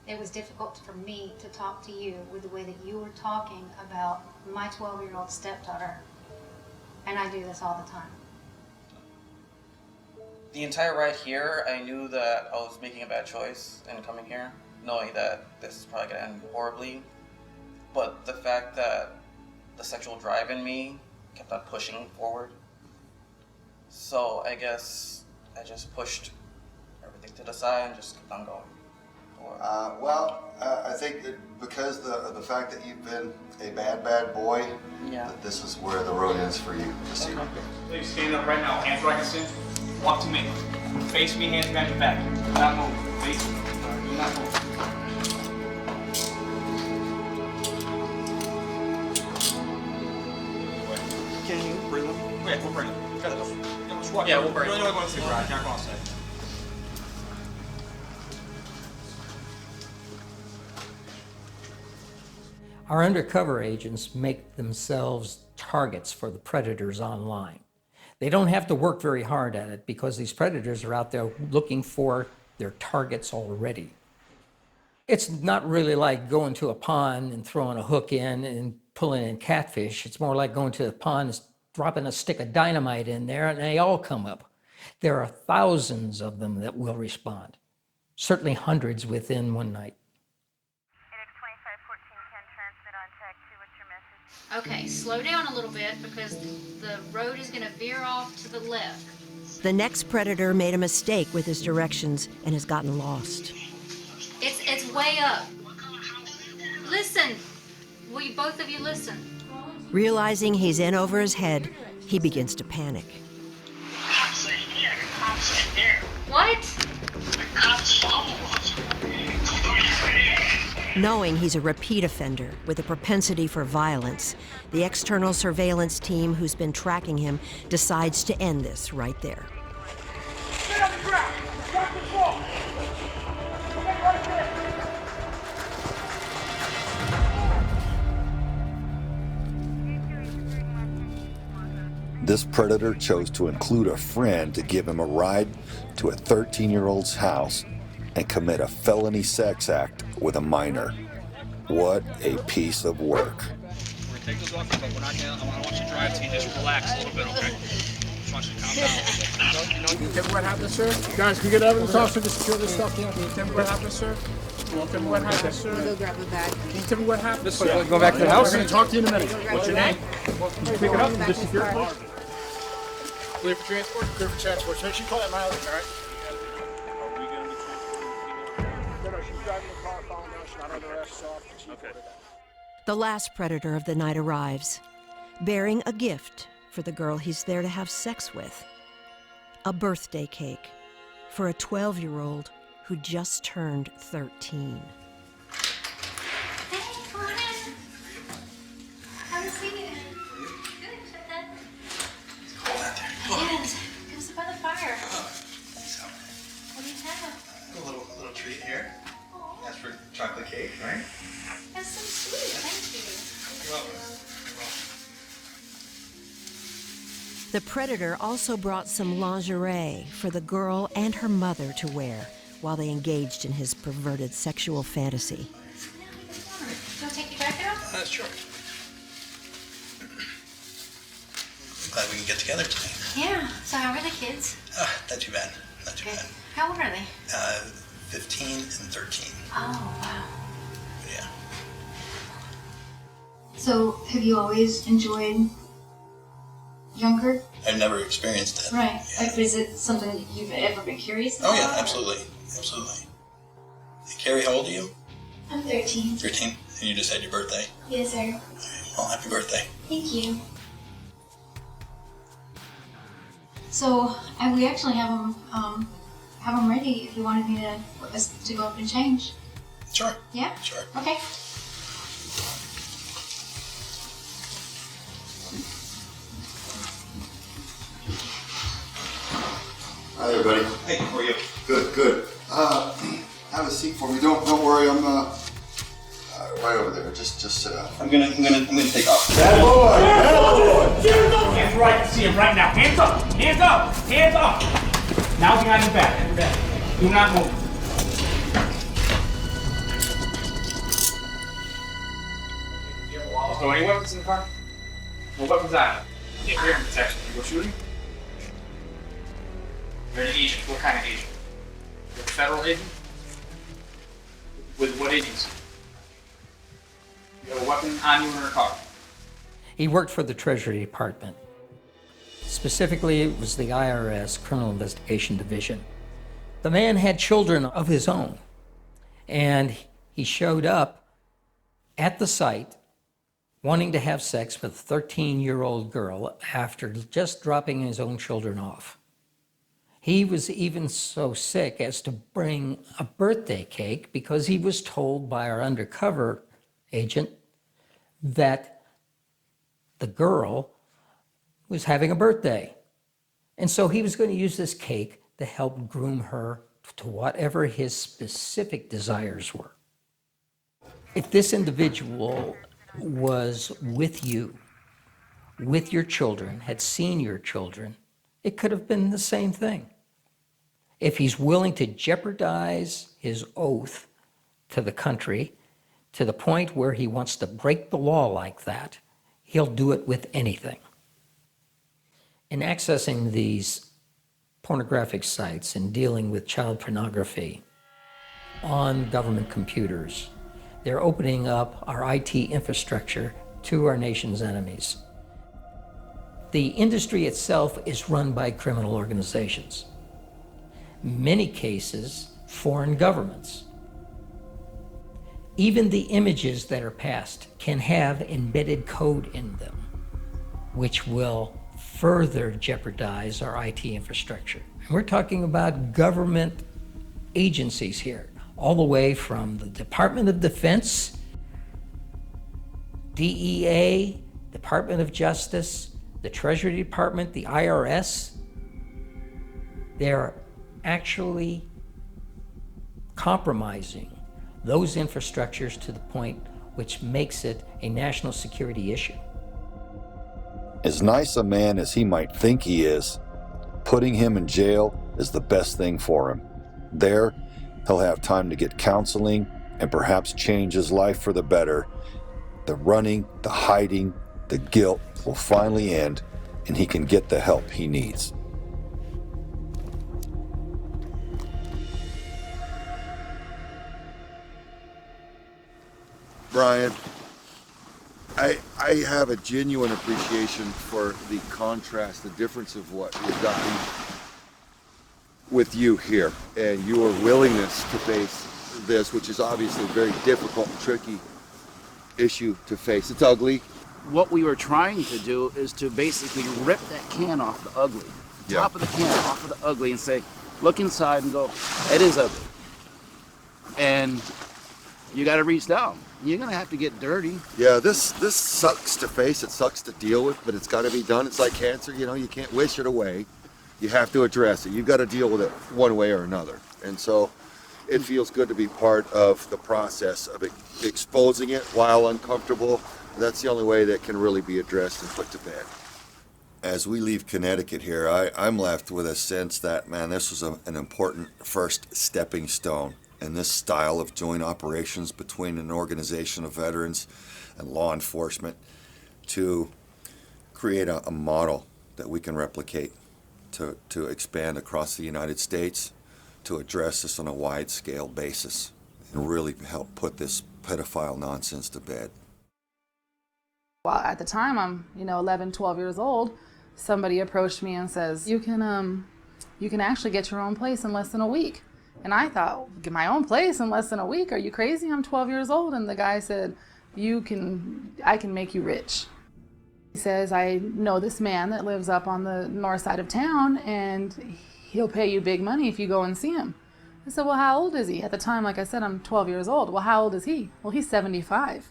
It was difficult for me to talk to you with the way that you were talking about my 12-year-old stepdaughter, and I do this all the time. The entire ride here, I knew that I was making a bad choice in coming here, knowing that this is probably gonna end horribly. But the fact that the sexual drive in me kept on pushing forward. So I guess I just pushed everything to the side and just kept on going. I think that because of the fact that you've been a bad boy, that this is where the road ends for you. Just so you know. Please stand up right now, hands where I can see. Walk to me. Face me, hands behind your back. Do not move. Face me. Do not move. Can you bring them? Yeah, we'll bring them. Yeah, we'll bring them. them. You're the only one to see the ride. You're not going outside. Our undercover agents make themselves targets for the predators online. They don't have to work very hard at it because these predators are out there looking for their targets already. It's not really like going to a pond and throwing a hook in and pulling in catfish. It's more like going to the pond and dropping a stick of dynamite in there and they all come up. There are thousands of them that will respond, certainly hundreds within one night. Okay, slow down a little bit because the road is going to veer off to the left. The next predator made a mistake with his directions and has gotten lost. It's way up. Listen. Will you both of you listen? Realizing he's in over his head, he begins to panic. Cops are here. Cops are here. What? The cops follow us. Knowing he's a repeat offender with a propensity for violence, the external surveillance team who's been tracking him decides to end this right there. Get on the ground. Stop the wall. Get right there. This predator chose to include a friend to give him a ride to a 13-year-old's house and commit a felony sex act with a minor. What a piece of work. We're gonna take those off, but we're not gonna. I want you to drive, so you just relax a little bit, okay? Just want you to calm down. Can you tell me what happened, sir? Guys, can you get evidence officer to secure this stuff here? Can you tell me what happened, sir? Can you tell me what happened, sir? Go grab a bag. Can you tell me what happened, This sir? way, go back to the house. We're gonna talk to you in a minute. Go grab What's a your bag. name? Can you pick it up and just secure it? Clear for transport? Clear for transport. So make sure you call that mileage, all right? Are we gonna be transporting? No, she's driving the car, following us, she's not under arrest, so okay. The last predator of the night arrives, bearing a gift for the girl he's there to have sex with. A birthday cake for a 12-year-old who just turned 13. Hey, come on in. Have a seat. Good, shut that. It's cold out there. Yes, go sit by the fire. What do you have? A little treat here. That's for chocolate cake, right? That's so sweet, thank you. You're welcome. The predator also brought some lingerie for the girl and her mother to wear while they engaged in his perverted sexual fantasy. Can I take your jacket off? Sure. I'm glad we can get together tonight. Yeah, so how are the kids? Not too bad. Not too bad. How old are they? 15 and 13. Oh, wow. Yeah. So, have you always enjoyed younger? I've never experienced it. Right. Like, is it something that you've ever been curious about? Oh yeah, absolutely. Absolutely. Carrie, how old are you? I'm 13. 13? And you just had your birthday? Yes, sir. Well, happy birthday. Thank you. So, we actually have them ready if you wanted me to go up and change. Sure. Yeah? Sure. Okay. Hi there, buddy. Hey, how are you? Good, good. Have a seat for me. Don't worry. I'm right over there. Just sit down. I'm gonna take off. Bad boy! Hands up! Hands right. I see him right now. Hands up! Hands up! Hands up! Now behind your back. Do not move. Is there any weapons in the car? No weapons out. Get clear protection. You go shooting? You're an agent. What kind of agent? You're a federal agent? With what agency? You have a weapon on you in your car. He worked for the Treasury Department. Specifically, it was the IRS Criminal Investigation Division. The man had children of his own, and he showed up at the site wanting to have sex with a 13-year-old girl after just dropping his own children off. He was even so sick as to bring a birthday cake because he was told by our undercover agent that the girl was having a birthday. And so he was going to use this cake to help groom her to whatever his specific desires were. If this individual was with you, with your children, had seen your children, it could have been the same thing. If he's willing to jeopardize his oath to the country to the point where he wants to break the law like that, he'll do it with anything. In accessing these pornographic sites and dealing with child pornography on government computers, they're opening up our IT infrastructure to our nation's enemies. The industry itself is run by criminal organizations. Many cases, foreign governments. Even the images that are passed can have embedded code in them, which will further jeopardize our IT infrastructure. And we're talking about government agencies here, all the way from the Department of Defense, DEA, Department of Justice, the Treasury Department, the IRS. They're actually compromising those infrastructures to the point which makes it a national security issue. As nice a man as he might think he is, putting him in jail is the best thing for him. There, he'll have time to get counseling and perhaps change his life for the better. The running, the hiding, the guilt will finally end, and he can get the help he needs. Brian, I I have a genuine appreciation for the contrast, the difference of what we've gotten with you here and your willingness to face this, which is obviously a very difficult and tricky issue to face. It's ugly. What we were trying to do is to basically rip that can off the ugly, top of the can off of the ugly, and say, look inside and go, it is ugly. And you got to reach down. You're gonna have to get dirty. Yeah, this sucks to face. It sucks to deal with, but it's got to be done. It's like cancer. You know, you can't wish it away. You have to address it. You've got to deal with it one way or another. And so it feels good to be part of the process of exposing it while uncomfortable. That's the only way that can really be addressed and put to bed. As we leave Connecticut here, I'm left with a sense that, man, this was an important first stepping stone in this style of joint operations between an organization of veterans and law enforcement to create a model that we can replicate, to expand across the United States, to address this on a wide-scale basis and really help put this pedophile nonsense to bed. Well, at the time, I'm 11, 12 years old. Somebody approached me and says, you can actually get your own place in less than a week. And I thought, get my own place in less than a week? Are you crazy? I'm 12 years old. And the guy said, I can make you rich. He says, I know this man that lives up on the north side of town, and he'll pay you big money if you go and see him. I said, well, how old is he? At the time, like I said, I'm 12 years old. Well, how old is he? Well, he's 75.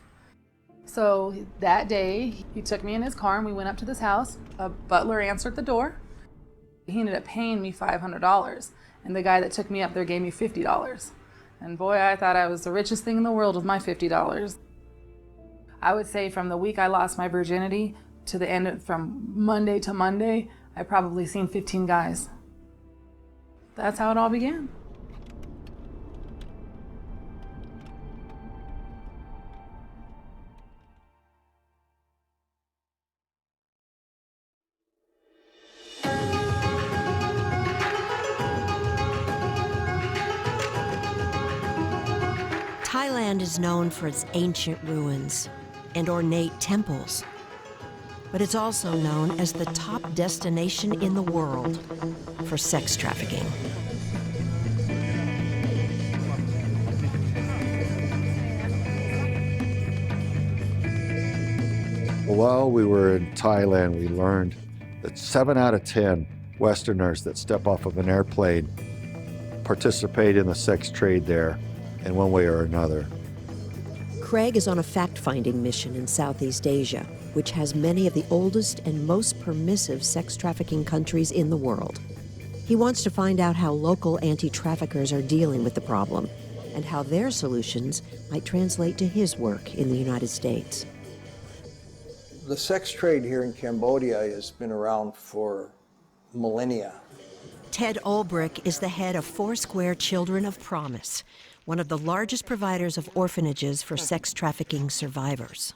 So that day, he took me in his car and we went up to this house. A butler answered the door. He ended up paying me $500. And the guy that took me up there gave me $50. And boy, I thought I was the richest thing in the world with my $50. I would say from the week I lost my virginity to the end, from Monday to Monday, I probably seen 15 guys. That's how it all began. Thailand is known for its ancient ruins and ornate temples, but it's also known as the top destination in the world for sex trafficking. While we were in Thailand, we learned that 7 out of 10 Westerners that step off of an airplane participate in the sex trade there in one way or another. Craig is on a fact-finding mission in Southeast Asia, which has many of the oldest and most permissive sex trafficking countries in the world. He wants to find out how local anti-traffickers are dealing with the problem and how their solutions might translate to his work in the United States. The sex trade here in Cambodia has been around for millennia. Ted Olbrich is the head of Foursquare Children of Promise, one of the largest providers of orphanages for sex trafficking survivors.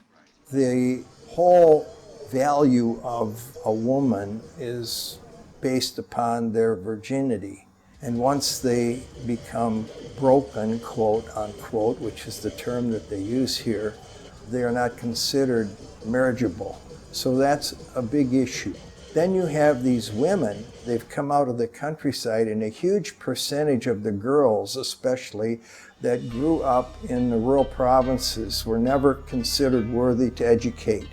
The whole value of a woman is based upon their virginity. And once they become broken, quote unquote, which is the term that they use here, they are not considered marriageable. So that's a big issue. Then you have these women, they've come out of the countryside, and a huge percentage of the girls especially that grew up in the rural provinces were never considered worthy to educate.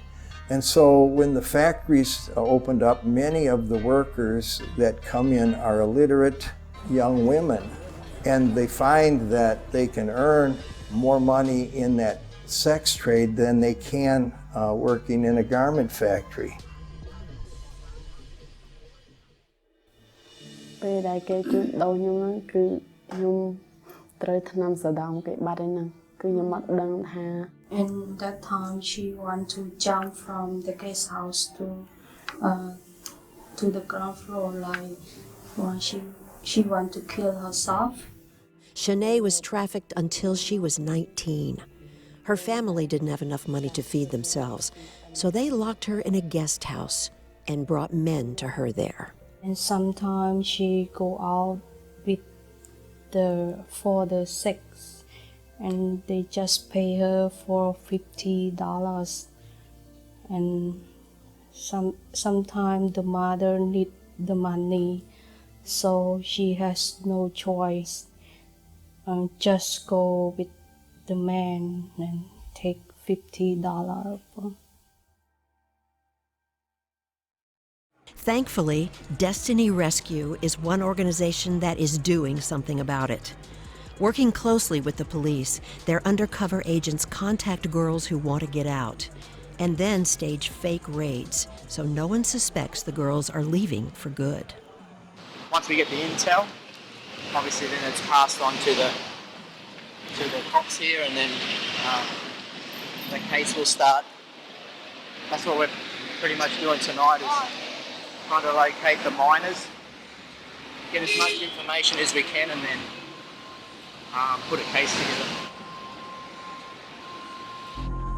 And so when the factories opened up, many of the workers that come in are illiterate young women, and they find that they can earn more money in that sex trade than they can working in a garment factory. ពេលដែលគេជួញដូរខ្ញុំហ្នឹងគឺខ្ញុំត្រូវថ្នាំសដោមគេបាត់ហើយហ្នឹងគឺខ្ញុំអត់ដឹងថា And that time she want to jump from the guest house to the ground floor, like when she want to kill herself. Shanae was trafficked until she was 19. Her family didn't have enough money to feed themselves, so they locked her in a guest house and brought men to her there. And sometimes she go out with for the sex, and they just pay her for $50, and sometimes the mother need the money, so she has no choice. Just go with the man and take $50. Thankfully, Destiny Rescue is one organization that is doing something about it. Working closely with the police, their undercover agents contact girls who want to get out, and then stage fake raids so no one suspects the girls are leaving for good. Once we get the intel, obviously then it's passed on to the cops here, and then the case will start. That's what we're pretty much doing tonight, is trying to locate the minors, get as much information as we can, and then put a case together.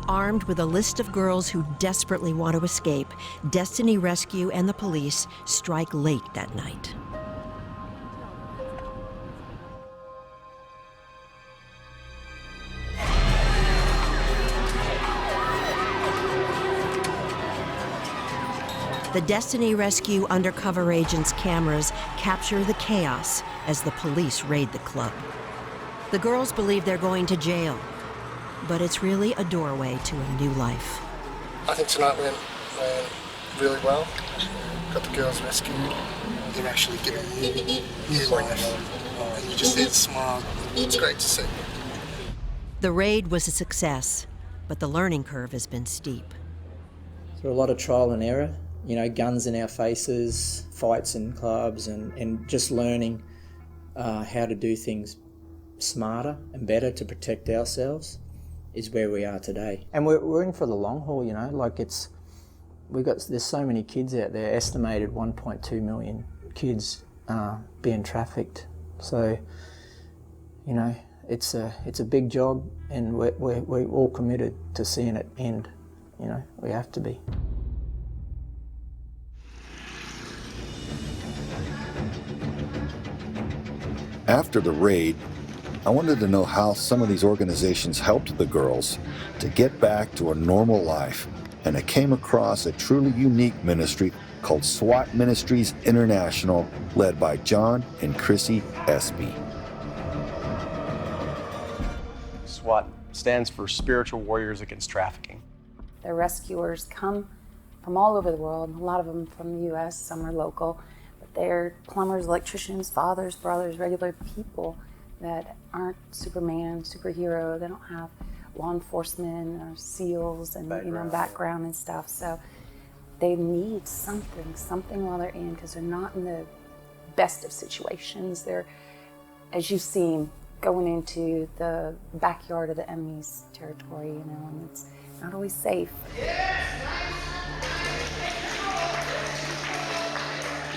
Armed with a list of girls who desperately want to escape, Destiny Rescue and the police strike late that night. The Destiny Rescue undercover agents' cameras capture the chaos as the police raid the club. The girls believe they're going to jail, but it's really a doorway to a new life. I think tonight went really well. Got the girls rescued. They're actually getting new life. You just see the smile. It's great to see. The raid was a success, but the learning curve has been steep. So a lot of trial and error, you know, guns in our faces, fights in clubs, and just learning how to do things smarter and better to protect ourselves is where we are today. And we're in for the long haul, you know, like there's so many kids out there, estimated 1.2 million kids being trafficked. So, you know, it's a big job, and we're all committed to seeing it end. You know, we have to be. After the raid, I wanted to know how some of these organizations helped the girls to get back to a normal life, and I came across a truly unique ministry called SWAT Ministries International, led by John and Chrissy Espy. SWAT stands for Spiritual Warriors Against Trafficking. The rescuers come from all over the world, a lot of them from the US, some are local, but they're plumbers, electricians, fathers, brothers, regular people that aren't Superman, superhero. They don't have law enforcement or SEALs and background and stuff. So they need something while they're in, because they're not in the best of situations. They're, as you've seen, going into the backyard of the enemy's territory, you know, and it's not always safe.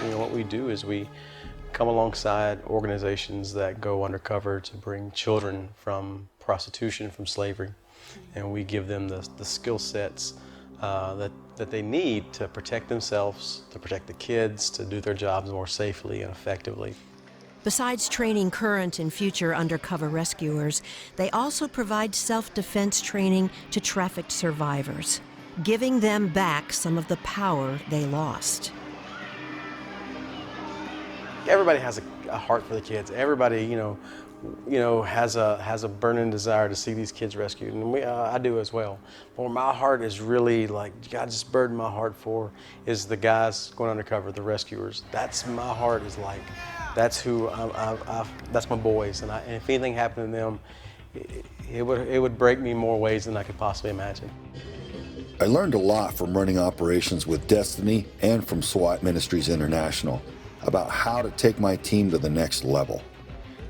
You know, what we do is we come alongside organizations that go undercover to bring children from prostitution, from slavery, and we give them the skill sets that they need to protect themselves, to protect the kids, to do their jobs more safely and effectively. Besides training current and future undercover rescuers, they also provide self-defense training to trafficked survivors, giving them back some of the power they lost. Everybody has a heart for the kids. Everybody, you know, has a burning desire to see these kids rescued, and I do as well. But what my heart is really like, God just burdened my heart for, is the guys going undercover, the rescuers. That's my heart is like, that's who that's my boys, and if anything happened to them, it would break me more ways than I could possibly imagine. I learned a lot from running operations with Destiny and from SWAT Ministries International about how to take my team to the next level.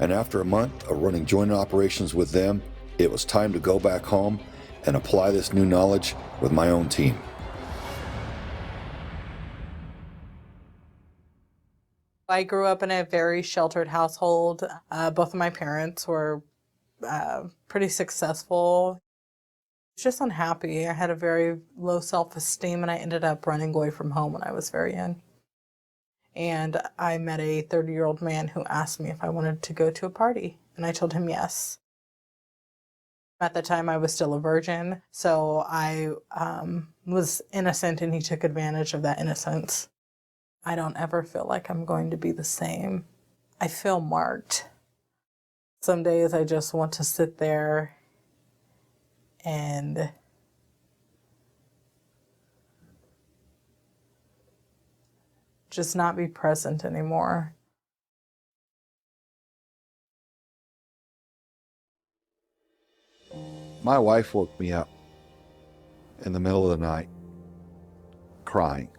And after a month of running joint operations with them, it was time to go back home and apply this new knowledge with my own team. I grew up in a very sheltered household. Both of my parents were pretty successful. I was just unhappy. I had a very low self-esteem, and I ended up running away from home when I was very young. And I met a 30-year-old man who asked me if I wanted to go to a party, and I told him yes. At the time, I was still a virgin, so I was innocent, and he took advantage of that innocence. I don't ever feel like I'm going to be the same. I feel marked. Some days I just want to sit there and just not be present anymore. My wife woke me up in the middle of the night, crying,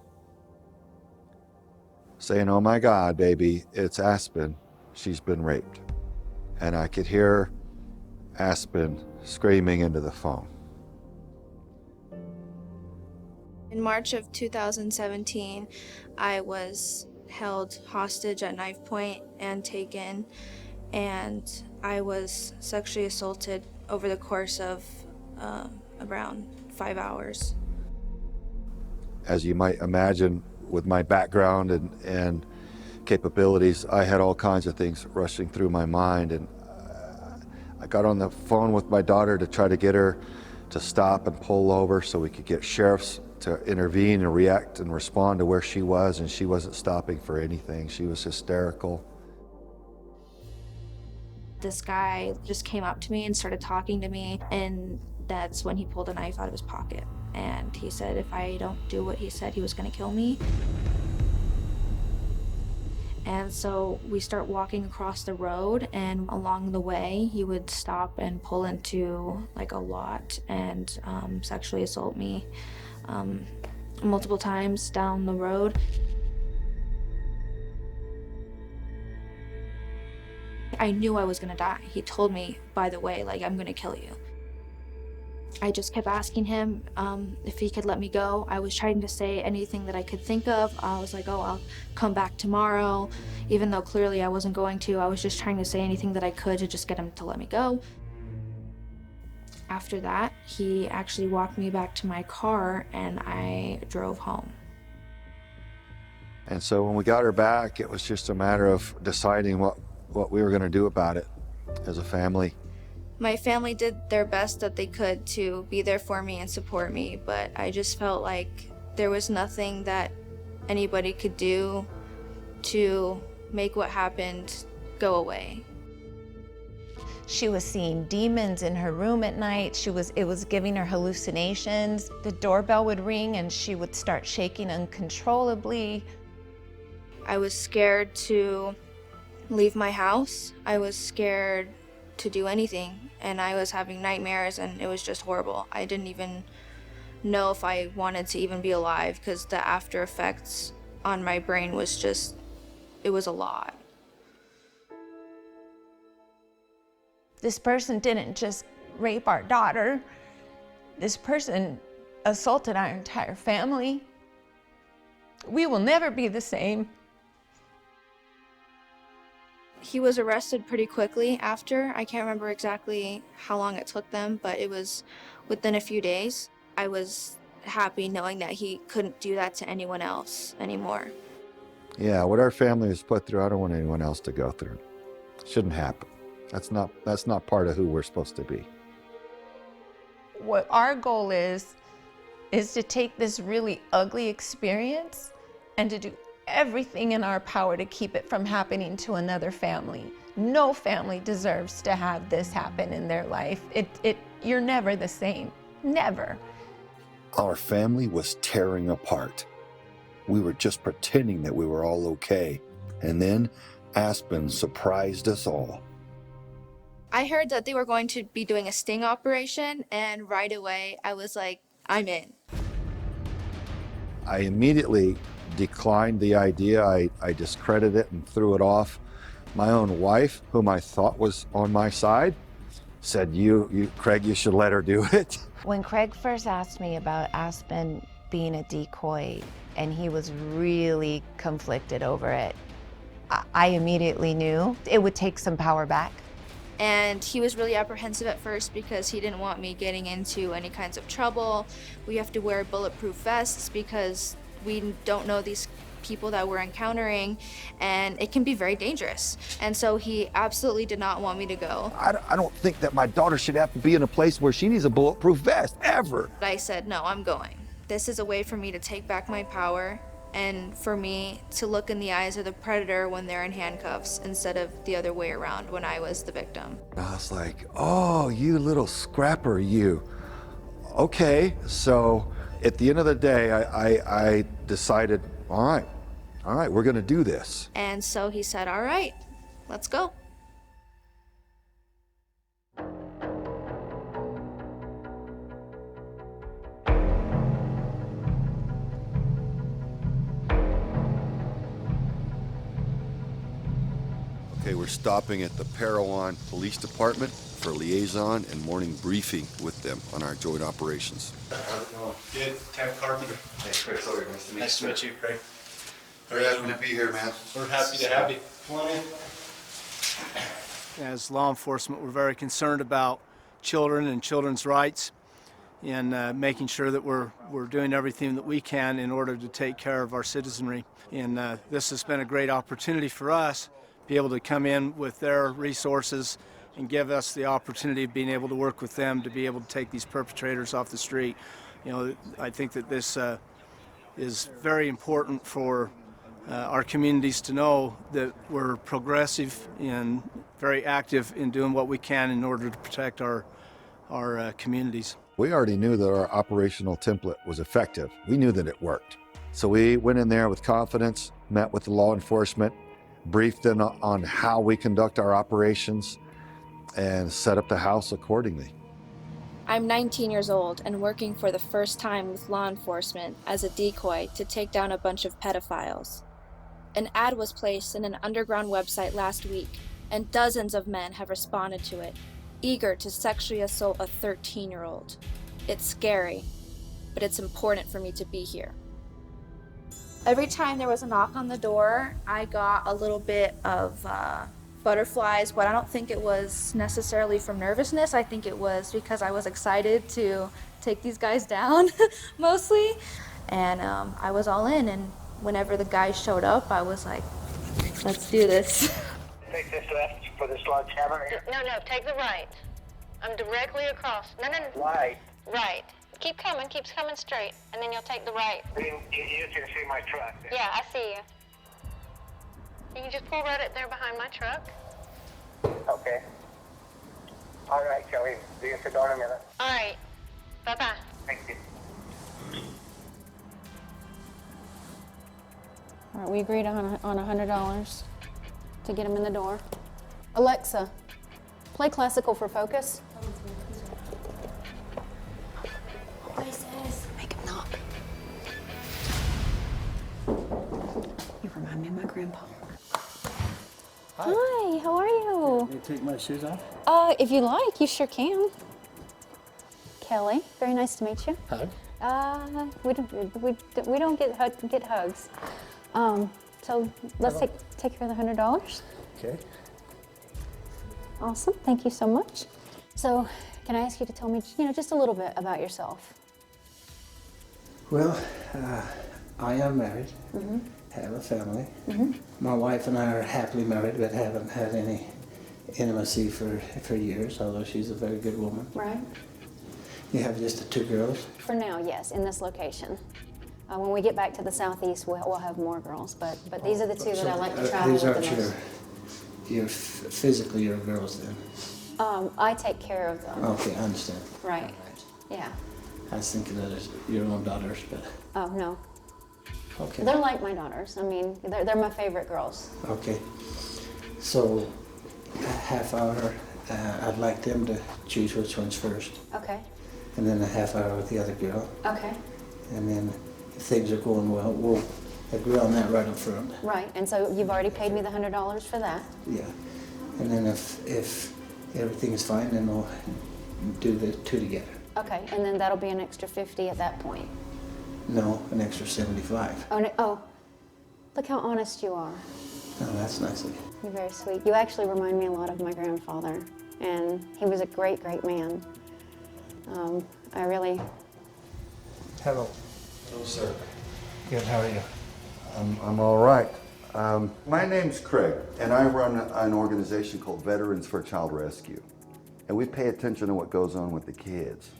saying, "Oh my God, baby, it's Aspen. She's been raped." And I could hear Aspen screaming into the phone. In March of 2017, I was held hostage at knife point and taken, and I was sexually assaulted over the course of around 5 hours. As you might imagine, with my background and capabilities, I had all kinds of things rushing through my mind, and I got on the phone with my daughter to try to get her to stop and pull over so we could get sheriffs to intervene and react and respond to where she was, and she wasn't stopping for anything. She was hysterical. This guy just came up to me and started talking to me, and that's when he pulled a knife out of his pocket. And he said if I don't do what he said, he was gonna kill me. And so we start walking across the road, and along the way, he would stop and pull into like a lot and sexually assault me multiple times down the road. I knew I was gonna die. He told me, by the way, like, I'm gonna kill you. I just kept asking him if he could let me go. I was trying to say anything that I could think of. I was like, oh, I'll come back tomorrow. Even though clearly I wasn't going to, I was just trying to say anything that I could to just get him to let me go. After that, he actually walked me back to my car, and I drove home. And so when we got her back, it was just a matter of deciding what we were going to do about it as a family. My family did their best that they could to be there for me and support me, but I just felt like there was nothing that anybody could do to make what happened go away. She was seeing demons in her room at night. It was giving her hallucinations. The doorbell would ring and she would start shaking uncontrollably. I was scared to leave my house. I was scared to do anything, and I was having nightmares, and it was just horrible. I didn't even know if I wanted to even be alive, because the after effects on my brain was just, it was a lot. This person didn't just rape our daughter. This person assaulted our entire family. We will never be the same. He was arrested pretty quickly after. I can't remember exactly how long it took them, but it was within a few days. I was happy knowing that he couldn't do that to anyone else anymore. Yeah, what our family was put through, I don't want anyone else to go through. Shouldn't happen. That's not part of who we're supposed to be. What our goal is to take this really ugly experience and to do everything in our power to keep it from happening to another family. No family deserves to have this happen in their life. You're never the same, never. Our family was tearing apart. We were just pretending that we were all okay. And then Aspen surprised us all. I heard that they were going to be doing a sting operation, and right away I was like, I'm in. I immediately declined the idea. I discredited it and threw it off. My own wife, whom I thought was on my side, said, Craig, you should let her do it. When Craig first asked me about Aspen being a decoy, and he was really conflicted over it, I immediately knew it would take some power back. And he was really apprehensive at first because he didn't want me getting into any kinds of trouble. We have to wear bulletproof vests because we don't know these people that we're encountering, and it can be very dangerous. And so he absolutely did not want me to go. I don't think that my daughter should have to be in a place where she needs a bulletproof vest, ever. I said, no, I'm going. This is a way for me to take back my power and for me to look in the eyes of the predator when they're in handcuffs instead of the other way around when I was the victim. I was like, oh, you little scrapper, you. Okay, so at the end of the day, I decided, all right, we're gonna do this. And so he said, all right, let's go. Okay, we're stopping at the Parowan Police Department for liaison and morning briefing with them on our joint operations. Good. Tam Carpenter. Hey, Chris, sorry, nice to meet you. Craig. Very happy to be here, man. We're happy to have you. As law enforcement, we're very concerned about children and children's rights and making sure that we're doing everything that we can in order to take care of our citizenry. And this has been a great opportunity for us to be able to come in with their resources and give us the opportunity of being able to work with them to be able to take these perpetrators off the street. You know, I think that this is very important for our communities to know that we're progressive and very active in doing what we can in order to protect our communities. We already knew that our operational template was effective. We knew that it worked. So we went in there with confidence, met with the law enforcement, briefed them on how we conduct our operations, and set up the house accordingly. I'm 19 years old and working for the first time with law enforcement as a decoy to take down a bunch of pedophiles. An ad was placed in an underground website last week, and dozens of men have responded to it, eager to sexually assault a 13-year-old. It's scary, but it's important for me to be here. Every time there was a knock on the door, I got a little bit of butterflies, but I don't think it was necessarily from nervousness. I think it was because I was excited to take these guys down, mostly. And I was all in, and whenever the guys showed up, I was like, let's do this. Take this left for this large hammer here. No, take the right. I'm directly across. No. Right. Right. Keep coming straight, and then you'll take the right. You can see my truck there. Yeah, I see you. You can just pull right up there behind my truck. Okay. All right, Kelly. See you at the door in a minute. All right. Bye-bye. Thank you. All right, we agreed on $100 to get him in the door. Alexa, play classical for focus. Make him knock. You remind me of my grandpa. Hi, how are you? Can you take my shoes off? If you like, you sure can. Kelly, very nice to meet you. Hug? We don't get hugs. So let's take care of the $100. Okay. Awesome, thank you so much. So, can I ask you to tell me, just a little bit about yourself? Well, I am married, have a family. My wife and I are happily married, but haven't had any intimacy for years, although she's a very good woman. Right. You have just the two girls? For now, yes, in this location. When we get back to the southeast, we'll have more girls, but these are the two that I like to travel with the most. These aren't physically your girls then? I take care of them. Okay, I understand. Right, yeah. I was thinking that as your own daughters, but... Oh, no. Okay. They're like my daughters. I mean, they're my favorite girls. Okay. So, a half hour, I'd like them to choose which one's first. Okay. And then a half hour with the other girl. Okay. And then if things are going well, we'll agree on that right up front. Right, and so you've already paid me the $100 for that? Yeah. And then if everything's fine, then we'll do the two together. Okay, and then that'll be an extra $50 at that point? No, an extra $75. Oh, look how honest you are. Oh, that's nice of you. You're very sweet. You actually remind me a lot of my grandfather, and he was a great, great man. I really... Hello. Hello, sir. Good, how are you? I'm all right. My name's Craig, and I run an organization called Veterans for Child Rescue. And we pay attention to what goes on with the kids.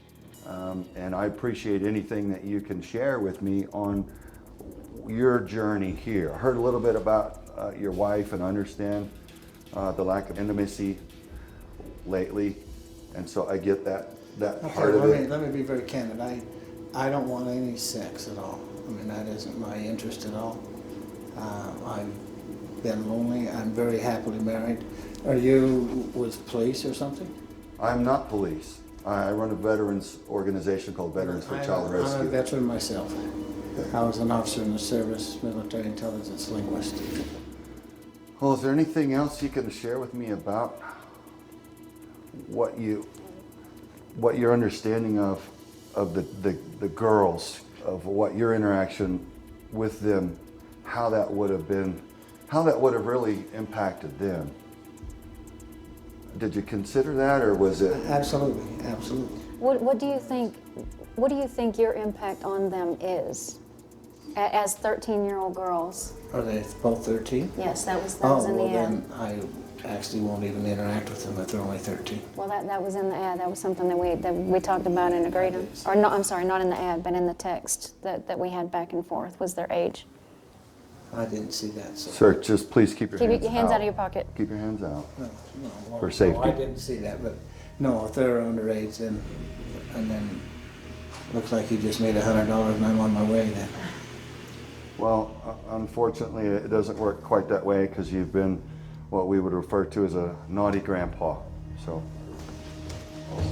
And I appreciate anything that you can share with me on your journey here. I heard a little bit about your wife and understand the lack of intimacy lately. And so I get that part of it. Let me be very candid. I don't want any sex at all. I mean, that isn't my interest at all. I've been lonely. I'm very happily married. Are you with police or something? I'm not police. I run a veterans organization called Veterans for Child Rescue. I'm a veteran myself. I was an officer in the service, military intelligence linguist. Well, is there anything else you can share with me about what your understanding of the girls, of what your interaction with them, how that would have really impacted them? Did you consider that, or was it? Absolutely, absolutely. What do you think your impact on them is, as 13-year-old girls? Are they both 13? Yes, that was in the ad. Then I actually won't even interact with them if they're only 13. Well, that was in the ad. That was something that we talked about and agreed on. Or no, I'm sorry, not in the ad, but in the text that we had back and forth was their age. I didn't see that. So. Sir, just please keep your hands out of your pocket. Keep your hands out. No, for safety. No, I didn't see that, but no, if they're underage, then looks like you just made $100 and I'm on my way then. Well, unfortunately, it doesn't work quite that way because you've been what we would refer to as a naughty grandpa. So.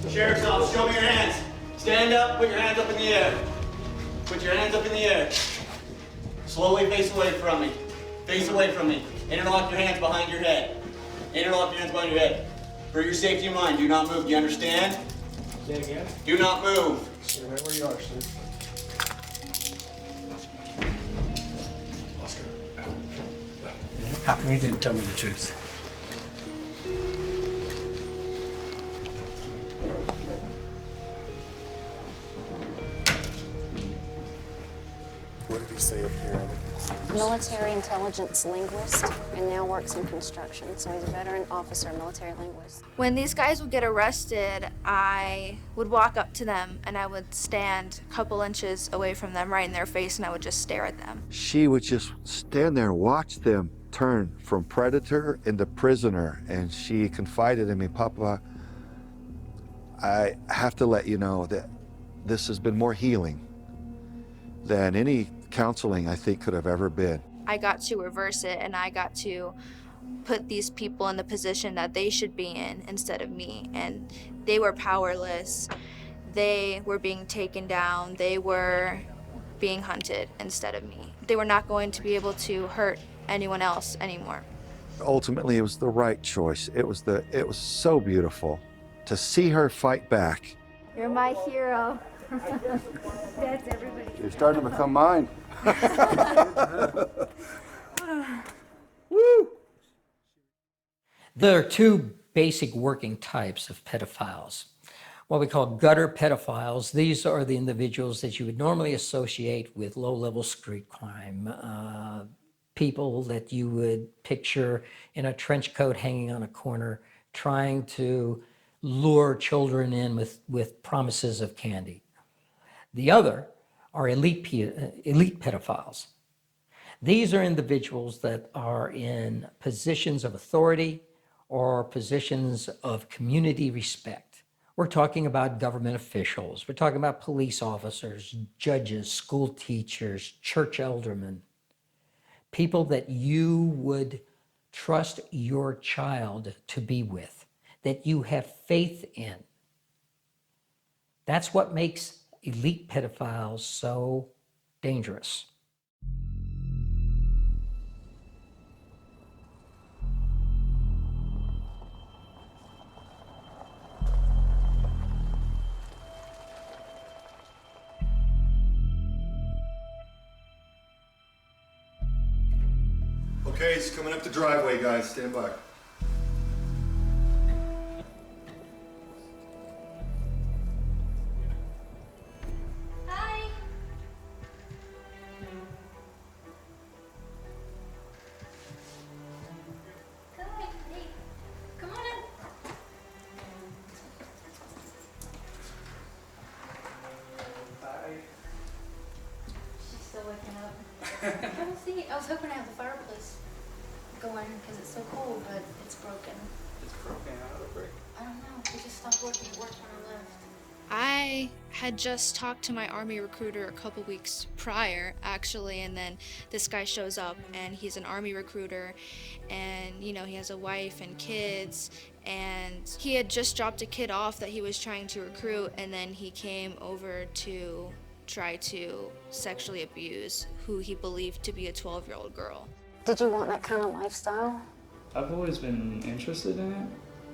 Sheriff's office, show me your hands. Stand up, put your hands up in the air. Put your hands up in the air. Slowly face away from me. Face away from me. Interlock your hands behind your head. Interlock your hands behind your head. For your safety of mind, do not move. Do you understand? Say again? Do not move. Stay right where you are, sir. Oscar. How come you didn't tell me the truth? What did he say up here? Military intelligence linguist, and now works in construction. So he's a veteran officer, military linguist. When these guys would get arrested, I would walk up to them and I would stand a couple inches away from them, right in their face, and I would just stare at them. She would just stand there and watch them turn from predator into prisoner, and she confided in me, Papa, I have to let you know that this has been more healing than any counseling I think could have ever been. I got to reverse it, and I got to put these people in the position that they should be in instead of me. And they were powerless. They were being taken down. They were being hunted instead of me. They were not going to be able to hurt anyone else anymore. Ultimately, it was the right choice. It was so beautiful to see her fight back. You're my hero. That's everybody. You're starting to become mine. Woo! There are two basic working types of pedophiles. What we call gutter pedophiles. These are the individuals that you would normally associate with low-level street crime. People that you would picture in a trench coat hanging on a corner trying to lure children in with promises of candy. The other are elite pedophiles. These are individuals that are in positions of authority or positions of community respect. We're talking about government officials. We're talking about police officers, judges, school teachers, church aldermen, people that you would trust your child to be with, that you have faith in. That's what makes elite pedophiles so dangerous. Okay, it's coming up the driveway, guys. Stand by. See, I was hoping to have the fireplace going because it's so cold, but it's broken. It's broken out of brick. I don't know. It just stopped working. It worked when I left. I had just talked to my Army recruiter a couple weeks prior, actually, and then this guy shows up, and he's an Army recruiter, and, you know, he has a wife and kids, and he had just dropped a kid off that he was trying to recruit, and then he came over to try to sexually abuse who he believed to be a 12-year-old girl. Did you want that kind of lifestyle? I've always been interested in it,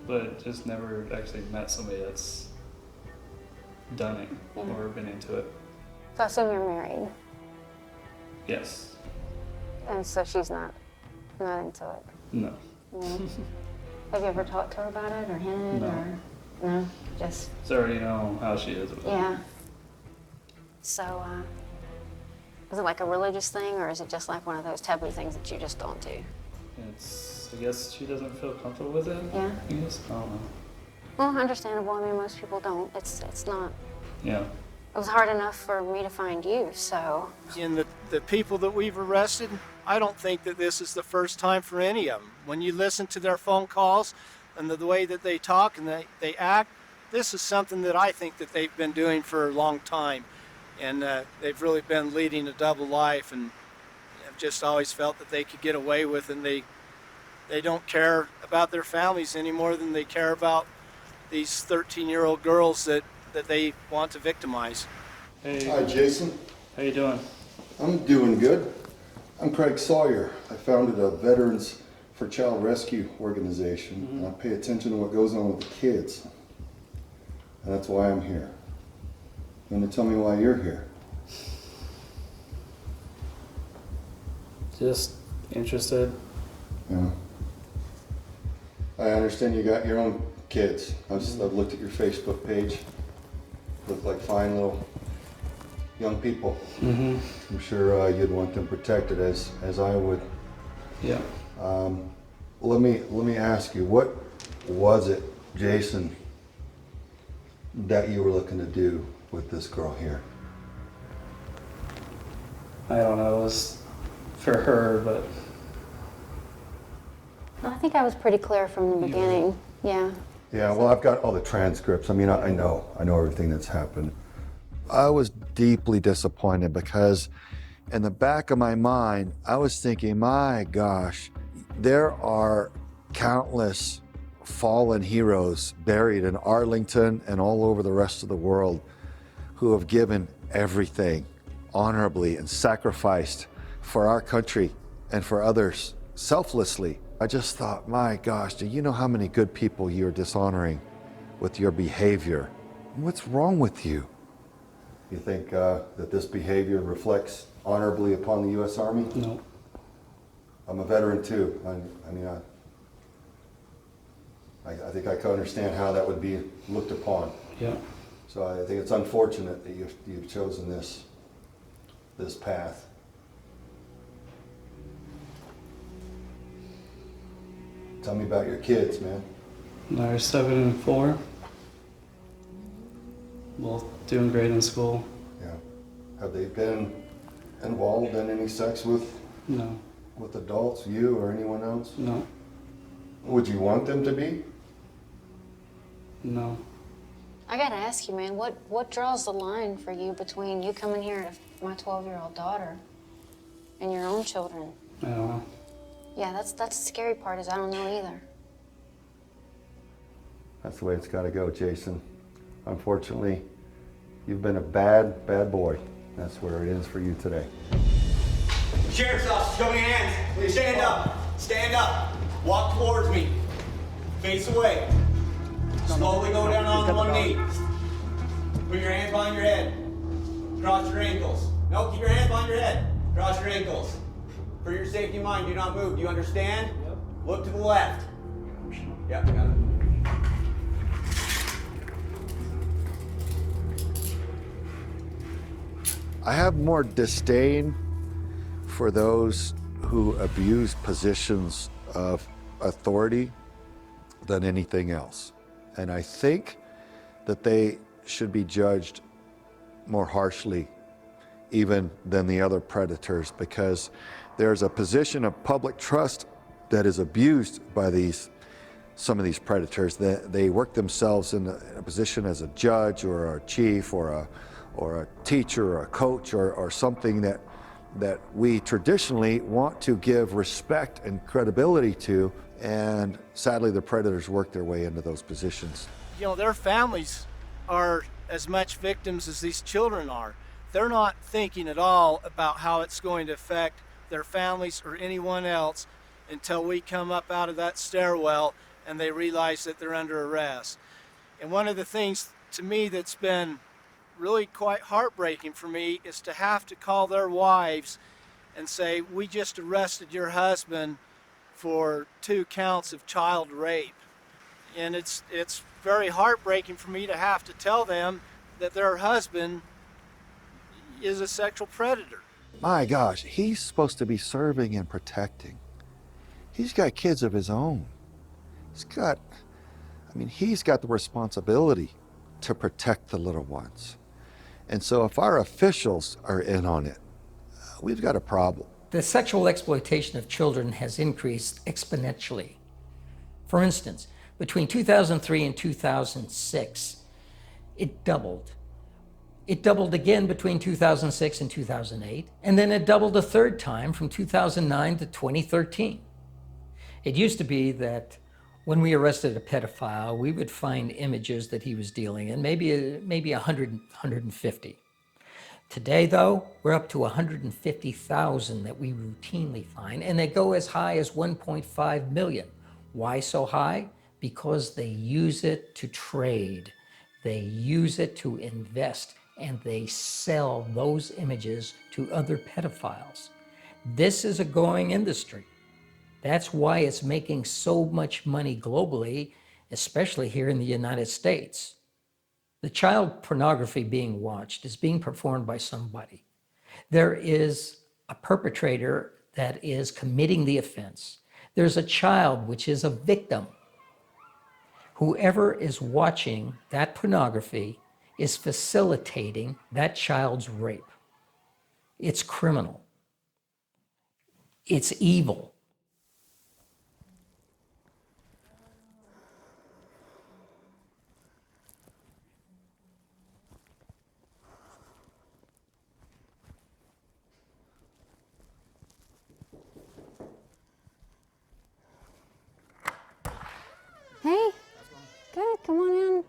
but just never actually met somebody that's done it or been into it. So I assume you're married, Yes. and so she's not into it. No. No. Have you ever talked to her about it or hinted No. or no? Just So I already know how she is. About yeah. So is it like a religious thing or is it just like one of those taboo things that you just don't do? It's, I guess she doesn't feel comfortable with it. Yeah. I guess. I don't know. Well, understandable. I mean, most people don't. It's not. Yeah. It was hard enough for me to find you, so. In the people that we've arrested, I don't think that this is the first time for any of them. When you listen to their phone calls and the way that they talk and they act, this is something that I think that they've been doing for a long time. And they've really been leading a double life, and I've just always felt that they could get away with it, and they don't care about their families any more than they care about these 13-year-old girls that they want to victimize. Hey. Hi, Jason. How you doing? I'm doing good. I'm Craig Sawyer. I founded a Veterans for Child Rescue organization, and I pay attention to what goes on with the kids. And that's why I'm here. You want to tell me why you're here? Just interested. Yeah. I understand you got your own kids. I've looked at your Facebook page. Look like fine little young people. Mm-hmm. I'm sure you'd want them protected as I would. Yeah. Let me ask you, what was it, Jason, that you were looking to do with this girl here? I don't know. It was for her, but I think I was pretty clear from the beginning. Yeah. Yeah, well, I've got all the transcripts. I mean, I know everything that's happened. I was deeply disappointed because in the back of my mind, I was thinking, my gosh, there are countless fallen heroes buried in Arlington and all over the rest of the world who have given everything honorably and sacrificed for our country and for others selflessly. I just thought, my gosh, do you know how many good people you're dishonoring with your behavior? What's wrong with you? You think that this behavior reflects honorably upon the U.S. Army? No. I'm a veteran too. I think I can understand how that would be looked upon. Yeah. So I think it's unfortunate that you've chosen this path. Tell me about your kids, man. They're 7 and 4. Both doing great in school. Yeah. Have they been involved in any sex with No. with adults, you or anyone else? No. Would you want them to be? No. I gotta ask you, man, what draws the line for you between you coming here to my 12-year-old daughter and your own children? I don't know. Yeah, that's the scary part is I don't know either. That's the way it's got to go, Jason. Unfortunately, you've been a bad, bad boy. That's where it is for you today. Sheriff's officer, show me your hands. Please stand up. Stand up. Walk towards me. Face away. Slowly go down on one knee. Put your hands behind your head. Cross your ankles. No, keep your hands behind your head. Cross your ankles. For your safety of mind, do not move. Do you understand? Yep. Look to the left. Yep, got it. I have more disdain for those who abuse positions of authority than anything else. And I think that they should be judged more harshly even than the other predators, because there's a position of public trust that is abused by some of these predators. They work themselves in a position as a judge or a chief or a teacher or a coach or something that we traditionally want to give respect and credibility to, and sadly the predators work their way into those positions. You know, their families are as much victims as these children are. They're not thinking at all about how it's going to affect their families or anyone else until we come up out of that stairwell and they realize that they're under arrest. And one of the things to me that's been really quite heartbreaking for me is to have to call their wives and say, we just arrested your husband for 2 counts of child rape. And it's very heartbreaking for me to have to tell them that their husband is a sexual predator. My gosh, he's supposed to be serving and protecting. He's got kids of his own. He's got the responsibility to protect the little ones. And so if our officials are in on it, we've got a problem. The sexual exploitation of children has increased exponentially. For instance, between 2003 and 2006, it doubled. It doubled again between 2006 and 2008, and then it doubled a third time from 2009 to 2013. It used to be that when we arrested a pedophile, we would find images that he was dealing in, maybe 100, 150. Today, though, we're up to 150,000 that we routinely find, and they go as high as 1.5 million. Why so high? Because they use it to trade. They use it to invest, and they sell those images to other pedophiles. This is a growing industry. That's why it's making so much money globally, especially here in the United States. The child pornography being watched is being performed by somebody. There is a perpetrator that is committing the offense. There's a child which is a victim. Whoever is watching that pornography is facilitating that child's rape. It's criminal. It's evil. Hey, good, come on in.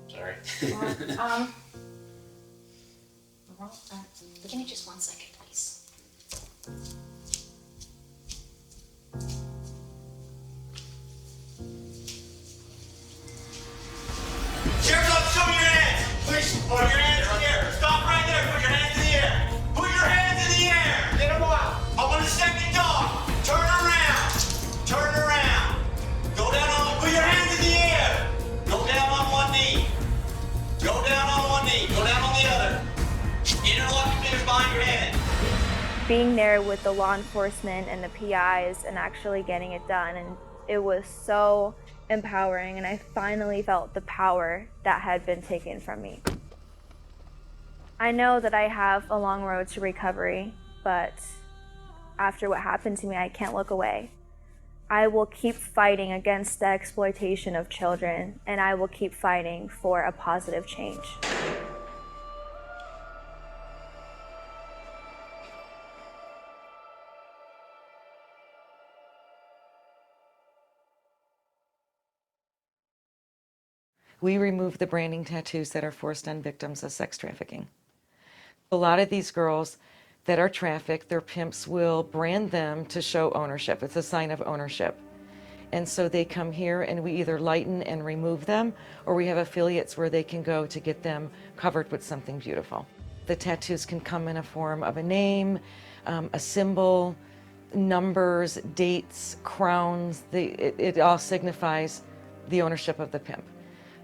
Sorry. Give me just 1 second, please. Sheriff's officer, show me your hands. Please, put your hands in the air. Stop right there. Put your hands in the air. Put your hands in the air. Get them out. I want a second dog. Turn around. Turn around. Go down on. Put your hands in the air. Go down on one knee. Go down on one knee. Go down on the other. Interlock your fingers behind your head. Being there with the law enforcement and the PIs and actually getting it done, and it was so empowering, and I finally felt the power that had been taken from me. I know that I have a long road to recovery, but after what happened to me, I can't look away. I will keep fighting against the exploitation of children, and I will keep fighting for a positive change. We remove the branding tattoos that are forced on victims of sex trafficking. A lot of these girls that are trafficked, their pimps will brand them to show ownership. It's a sign of ownership. And so they come here and we either lighten and remove them, or we have affiliates where they can go to get them covered with something beautiful. The tattoos can come in a form of a name, a symbol, numbers, dates, crowns. It all signifies the ownership of the pimp.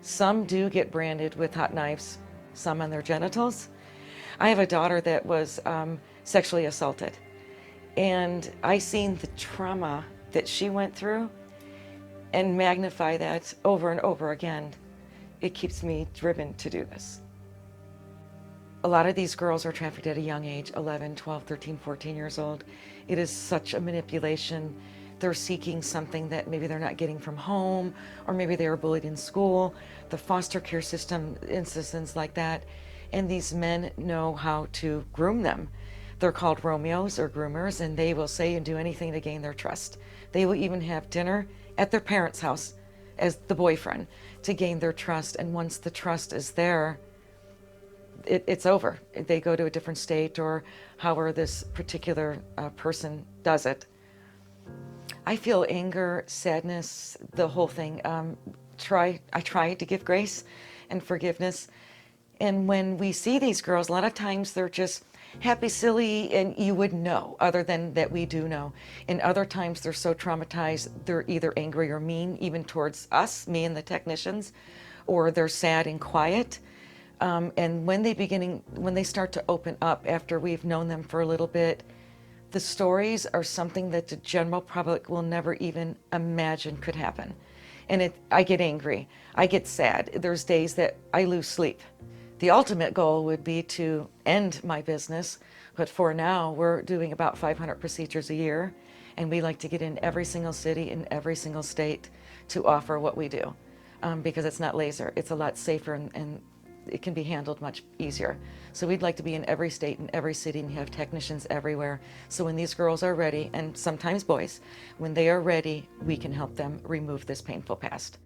Some do get branded with hot knives, some on their genitals. I have a daughter that was sexually assaulted, and I seen the trauma that she went through and magnify that over and over again. It keeps me driven to do this. A lot of these girls are trafficked at a young age, 11, 12, 13, 14 years old. It is such a manipulation. They're seeking something that maybe they're not getting from home, or maybe they were bullied in school. The foster care system, instances like that. And these men know how to groom them. They're called Romeos or groomers, and they will say and do anything to gain their trust. They will even have dinner at their parents' house as the boyfriend to gain their trust. And once the trust is there, it's over. They go to a different state, or however this particular person does it. I feel anger, sadness, the whole thing. I try to give grace and forgiveness. And when we see these girls, a lot of times they're just happy, silly, and you wouldn't know, other than that we do know. And other times they're so traumatized, they're either angry or mean, even towards us, me and the technicians, or they're sad and quiet. And when they start to open up after we've known them for a little bit, the stories are something that the general public will never even imagine could happen. And I get angry, I get sad. There's days that I lose sleep. The ultimate goal would be to end my business, but for now, we're doing about 500 procedures a year, and we like to get in every single city in every single state to offer what we do, because it's not laser. It's a lot safer, and it can be handled much easier. So we'd like to be in every state and every city and have technicians everywhere. So when these girls are ready, and sometimes boys, when they are ready, we can help them remove this painful past.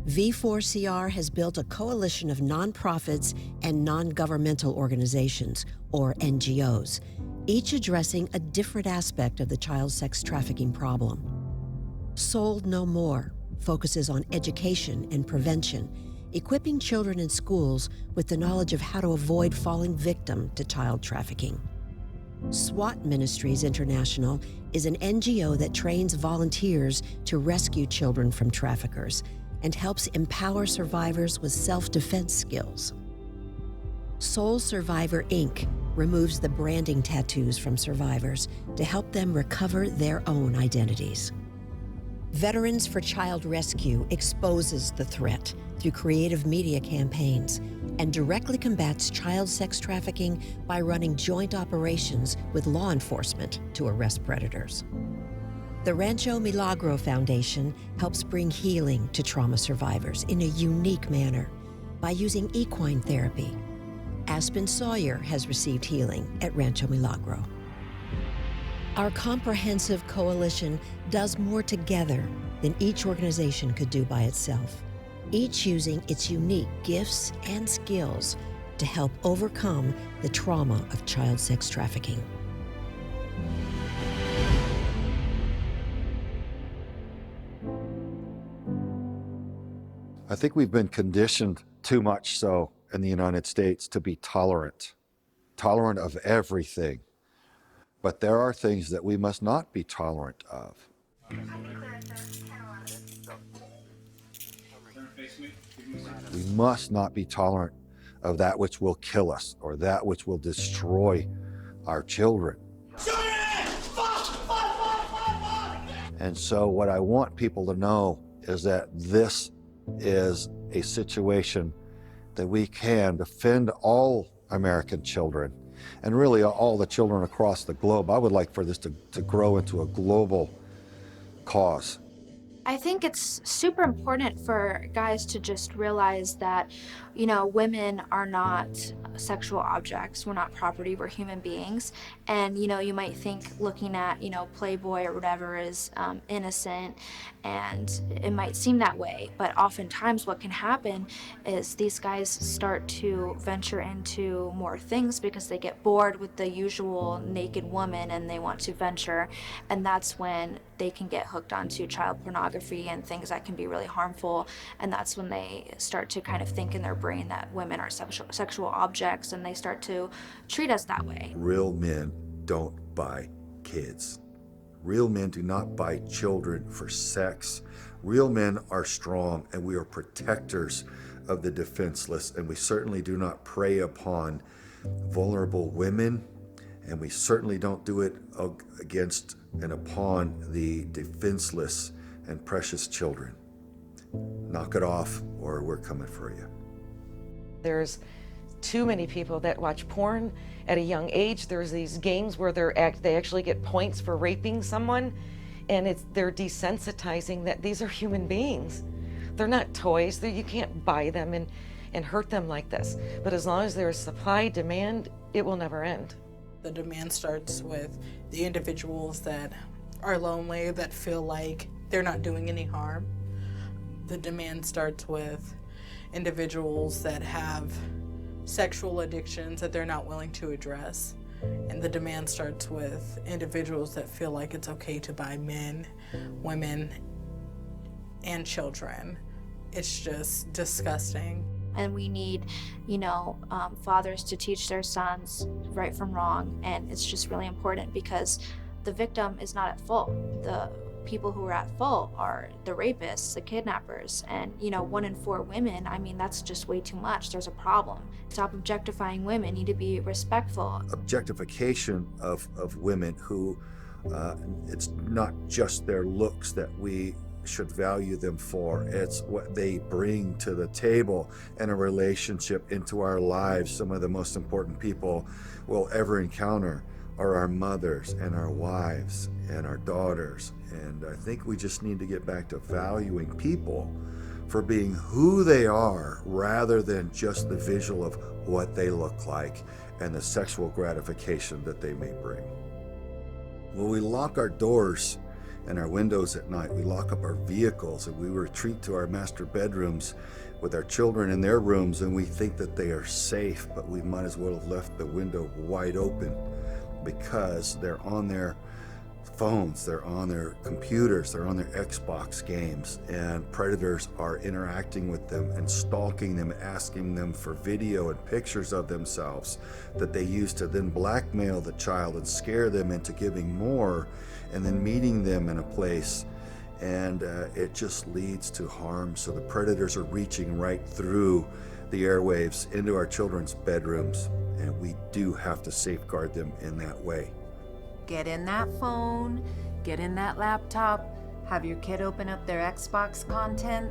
V4CR has built a coalition of nonprofits and non-governmental organizations, or NGOs, each addressing a different aspect of the child sex trafficking problem. Sold No More focuses on education and prevention, equipping children in schools with the knowledge of how to avoid falling victim to child trafficking. SWAT Ministries International is an NGO that trains volunteers to rescue children from traffickers and helps empower survivors with self-defense skills. Soul Survivor, Inc. removes the branding tattoos from survivors to help them recover their own identities. Veterans for Child Rescue exposes the threat through creative media campaigns and directly combats child sex trafficking by running joint operations with law enforcement to arrest predators. The Rancho Milagro Foundation helps bring healing to trauma survivors in a unique manner by using equine therapy. Aspen Sawyer has received healing at Rancho Milagro. Our comprehensive coalition does more together than each organization could do by itself, each using its unique gifts and skills to help overcome the trauma of child sex trafficking. I think we've been conditioned too much so in the United States to be tolerant of everything. But there are things that we must not be tolerant of. We must not be tolerant of that which will kill us or that which will destroy our children. And so what I want people to know is that this is a situation that we can defend all American children and really all the children across the globe. I would like for this to grow into a global cause. I think it's super important for guys to just realize that, you know, women are not sexual objects. We're not property, we're human beings. And, you know, you might think looking at, you know, Playboy or whatever is innocent, and it might seem that way. But oftentimes what can happen is these guys start to venture into more things because they get bored with the usual naked woman and they want to venture. And that's when they can get hooked onto child pornography and things that can be really harmful. And that's when they start to kind of think in their brain that women are sexual objects, and they start to treat us that way. Real men don't buy kids. Real men do not buy children for sex. Real men are strong, and we are protectors of the defenseless, and we certainly do not prey upon vulnerable women, and we certainly don't do it against and upon the defenseless and precious children. knock it off or we're coming for you. There's too many people that watch porn at a young age. There's these games where they actually get points for raping someone, and they're desensitizing that these are human beings. They're not toys. You can't buy them and hurt them like this. But as long as there's supply, demand, it will never end. The demand starts with the individuals that are lonely, that feel like they're not doing any harm. The demand starts with individuals that have sexual addictions that they're not willing to address. And the demand starts with individuals that feel like it's okay to buy men, women, and children. It's just disgusting. And we need, fathers to teach their sons right from wrong. And it's just really important because the victim is not at fault. The people who are at fault are the rapists, the kidnappers, and 1 in 4 women. I mean, that's just way too much. There's a problem. Stop objectifying women. Need to be respectful. Objectification of women who, it's not just their looks that we should value them for. It's what they bring to the table in a relationship, into our lives. Some of the most important people we'll ever encounter are our mothers and our wives and our daughters. And I think we just need to get back to valuing people for being who they are rather than just the visual of what they look like and the sexual gratification that they may bring. When we lock our doors and our windows at night, we lock up our vehicles, and we retreat to our master bedrooms with our children in their rooms, and we think that they are safe, but we might as well have left the window wide open because they're on their phones, they're on their computers, they're on their Xbox games, and predators are interacting with them and stalking them, asking them for video and pictures of themselves that they use to then blackmail the child and scare them into giving more, and then meeting them in a place, and it just leads to harm. So the predators are reaching right through the airwaves into our children's bedrooms, and we do have to safeguard them in that way. Get in that phone, get in that laptop, have your kid open up their Xbox content,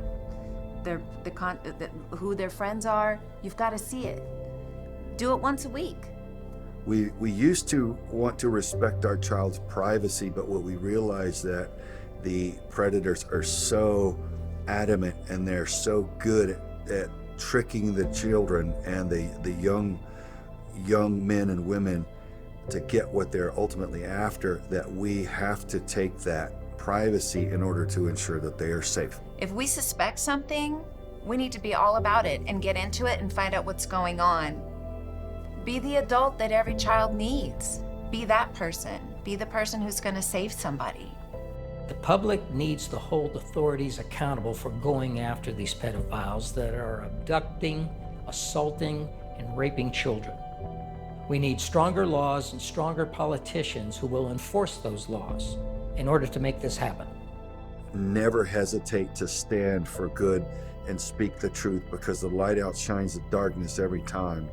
who their friends are. You've got to see it. Do it once a week. We used to want to respect our child's privacy, but what we realized that the predators are so adamant and they're so good at tricking the children and the young men and women to get what they're ultimately after, that we have to take that privacy in order to ensure that they are safe. If we suspect something, we need to be all about it and get into it and find out what's going on. Be the adult that every child needs. Be that person. Be the person who's going to save somebody. The public needs to hold authorities accountable for going after these pedophiles that are abducting, assaulting, and raping children. We need stronger laws and stronger politicians who will enforce those laws in order to make this happen. Never hesitate to stand for good and speak the truth, because the light outshines the darkness every time.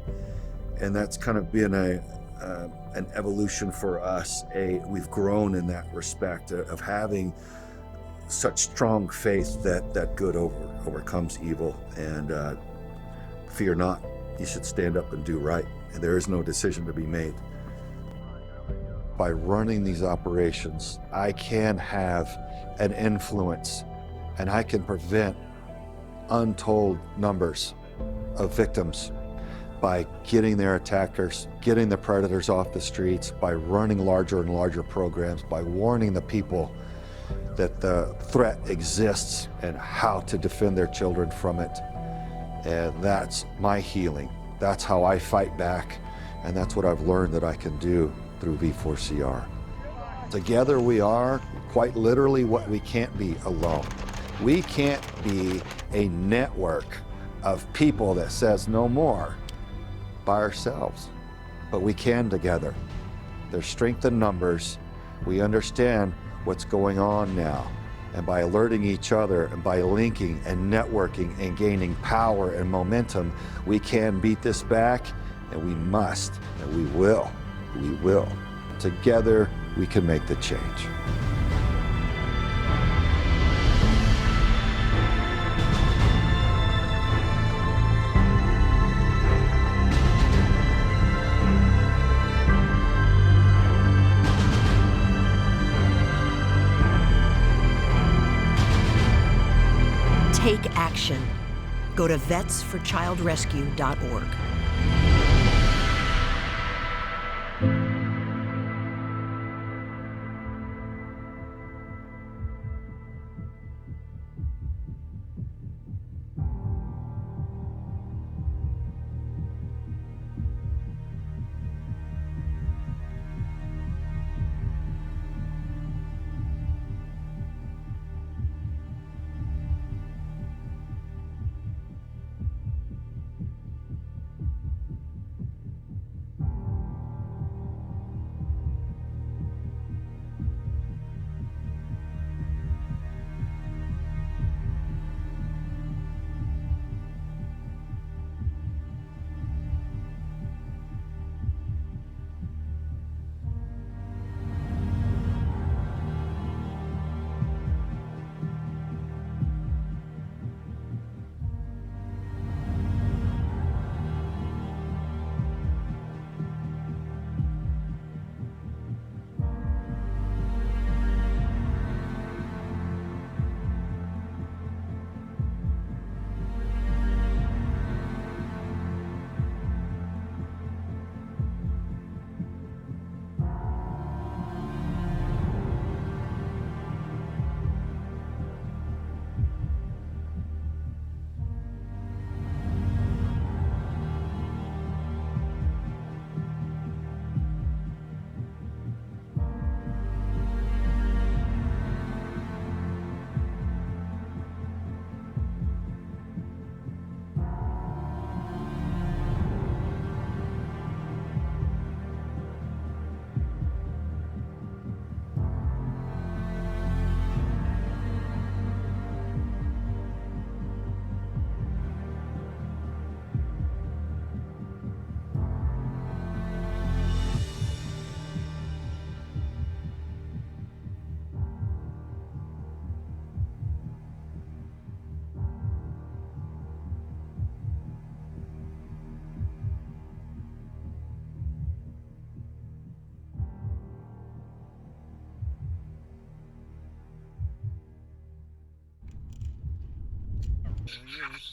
And that's kind of been an evolution for us. We've grown in that respect of having such strong faith that good overcomes evil. And fear not, you should stand up and do right. And there is no decision to be made. By running these operations, I can have an influence, and I can prevent untold numbers of victims by getting their attackers, getting the predators off the streets, by running larger and larger programs, by warning the people that the threat exists and how to defend their children from it. And that's my healing. That's how I fight back, and that's what I've learned that I can do through V4CR. Together we are quite literally what we can't be alone. We can't be a network of people that says no more by ourselves, but we can together. There's strength in numbers. We understand what's going on now, and by alerting each other and by linking and networking and gaining power and momentum, we can beat this back, and we must, and we will. Together we can make the change. Take action. Go to vetsforchildrescue.org. There he is.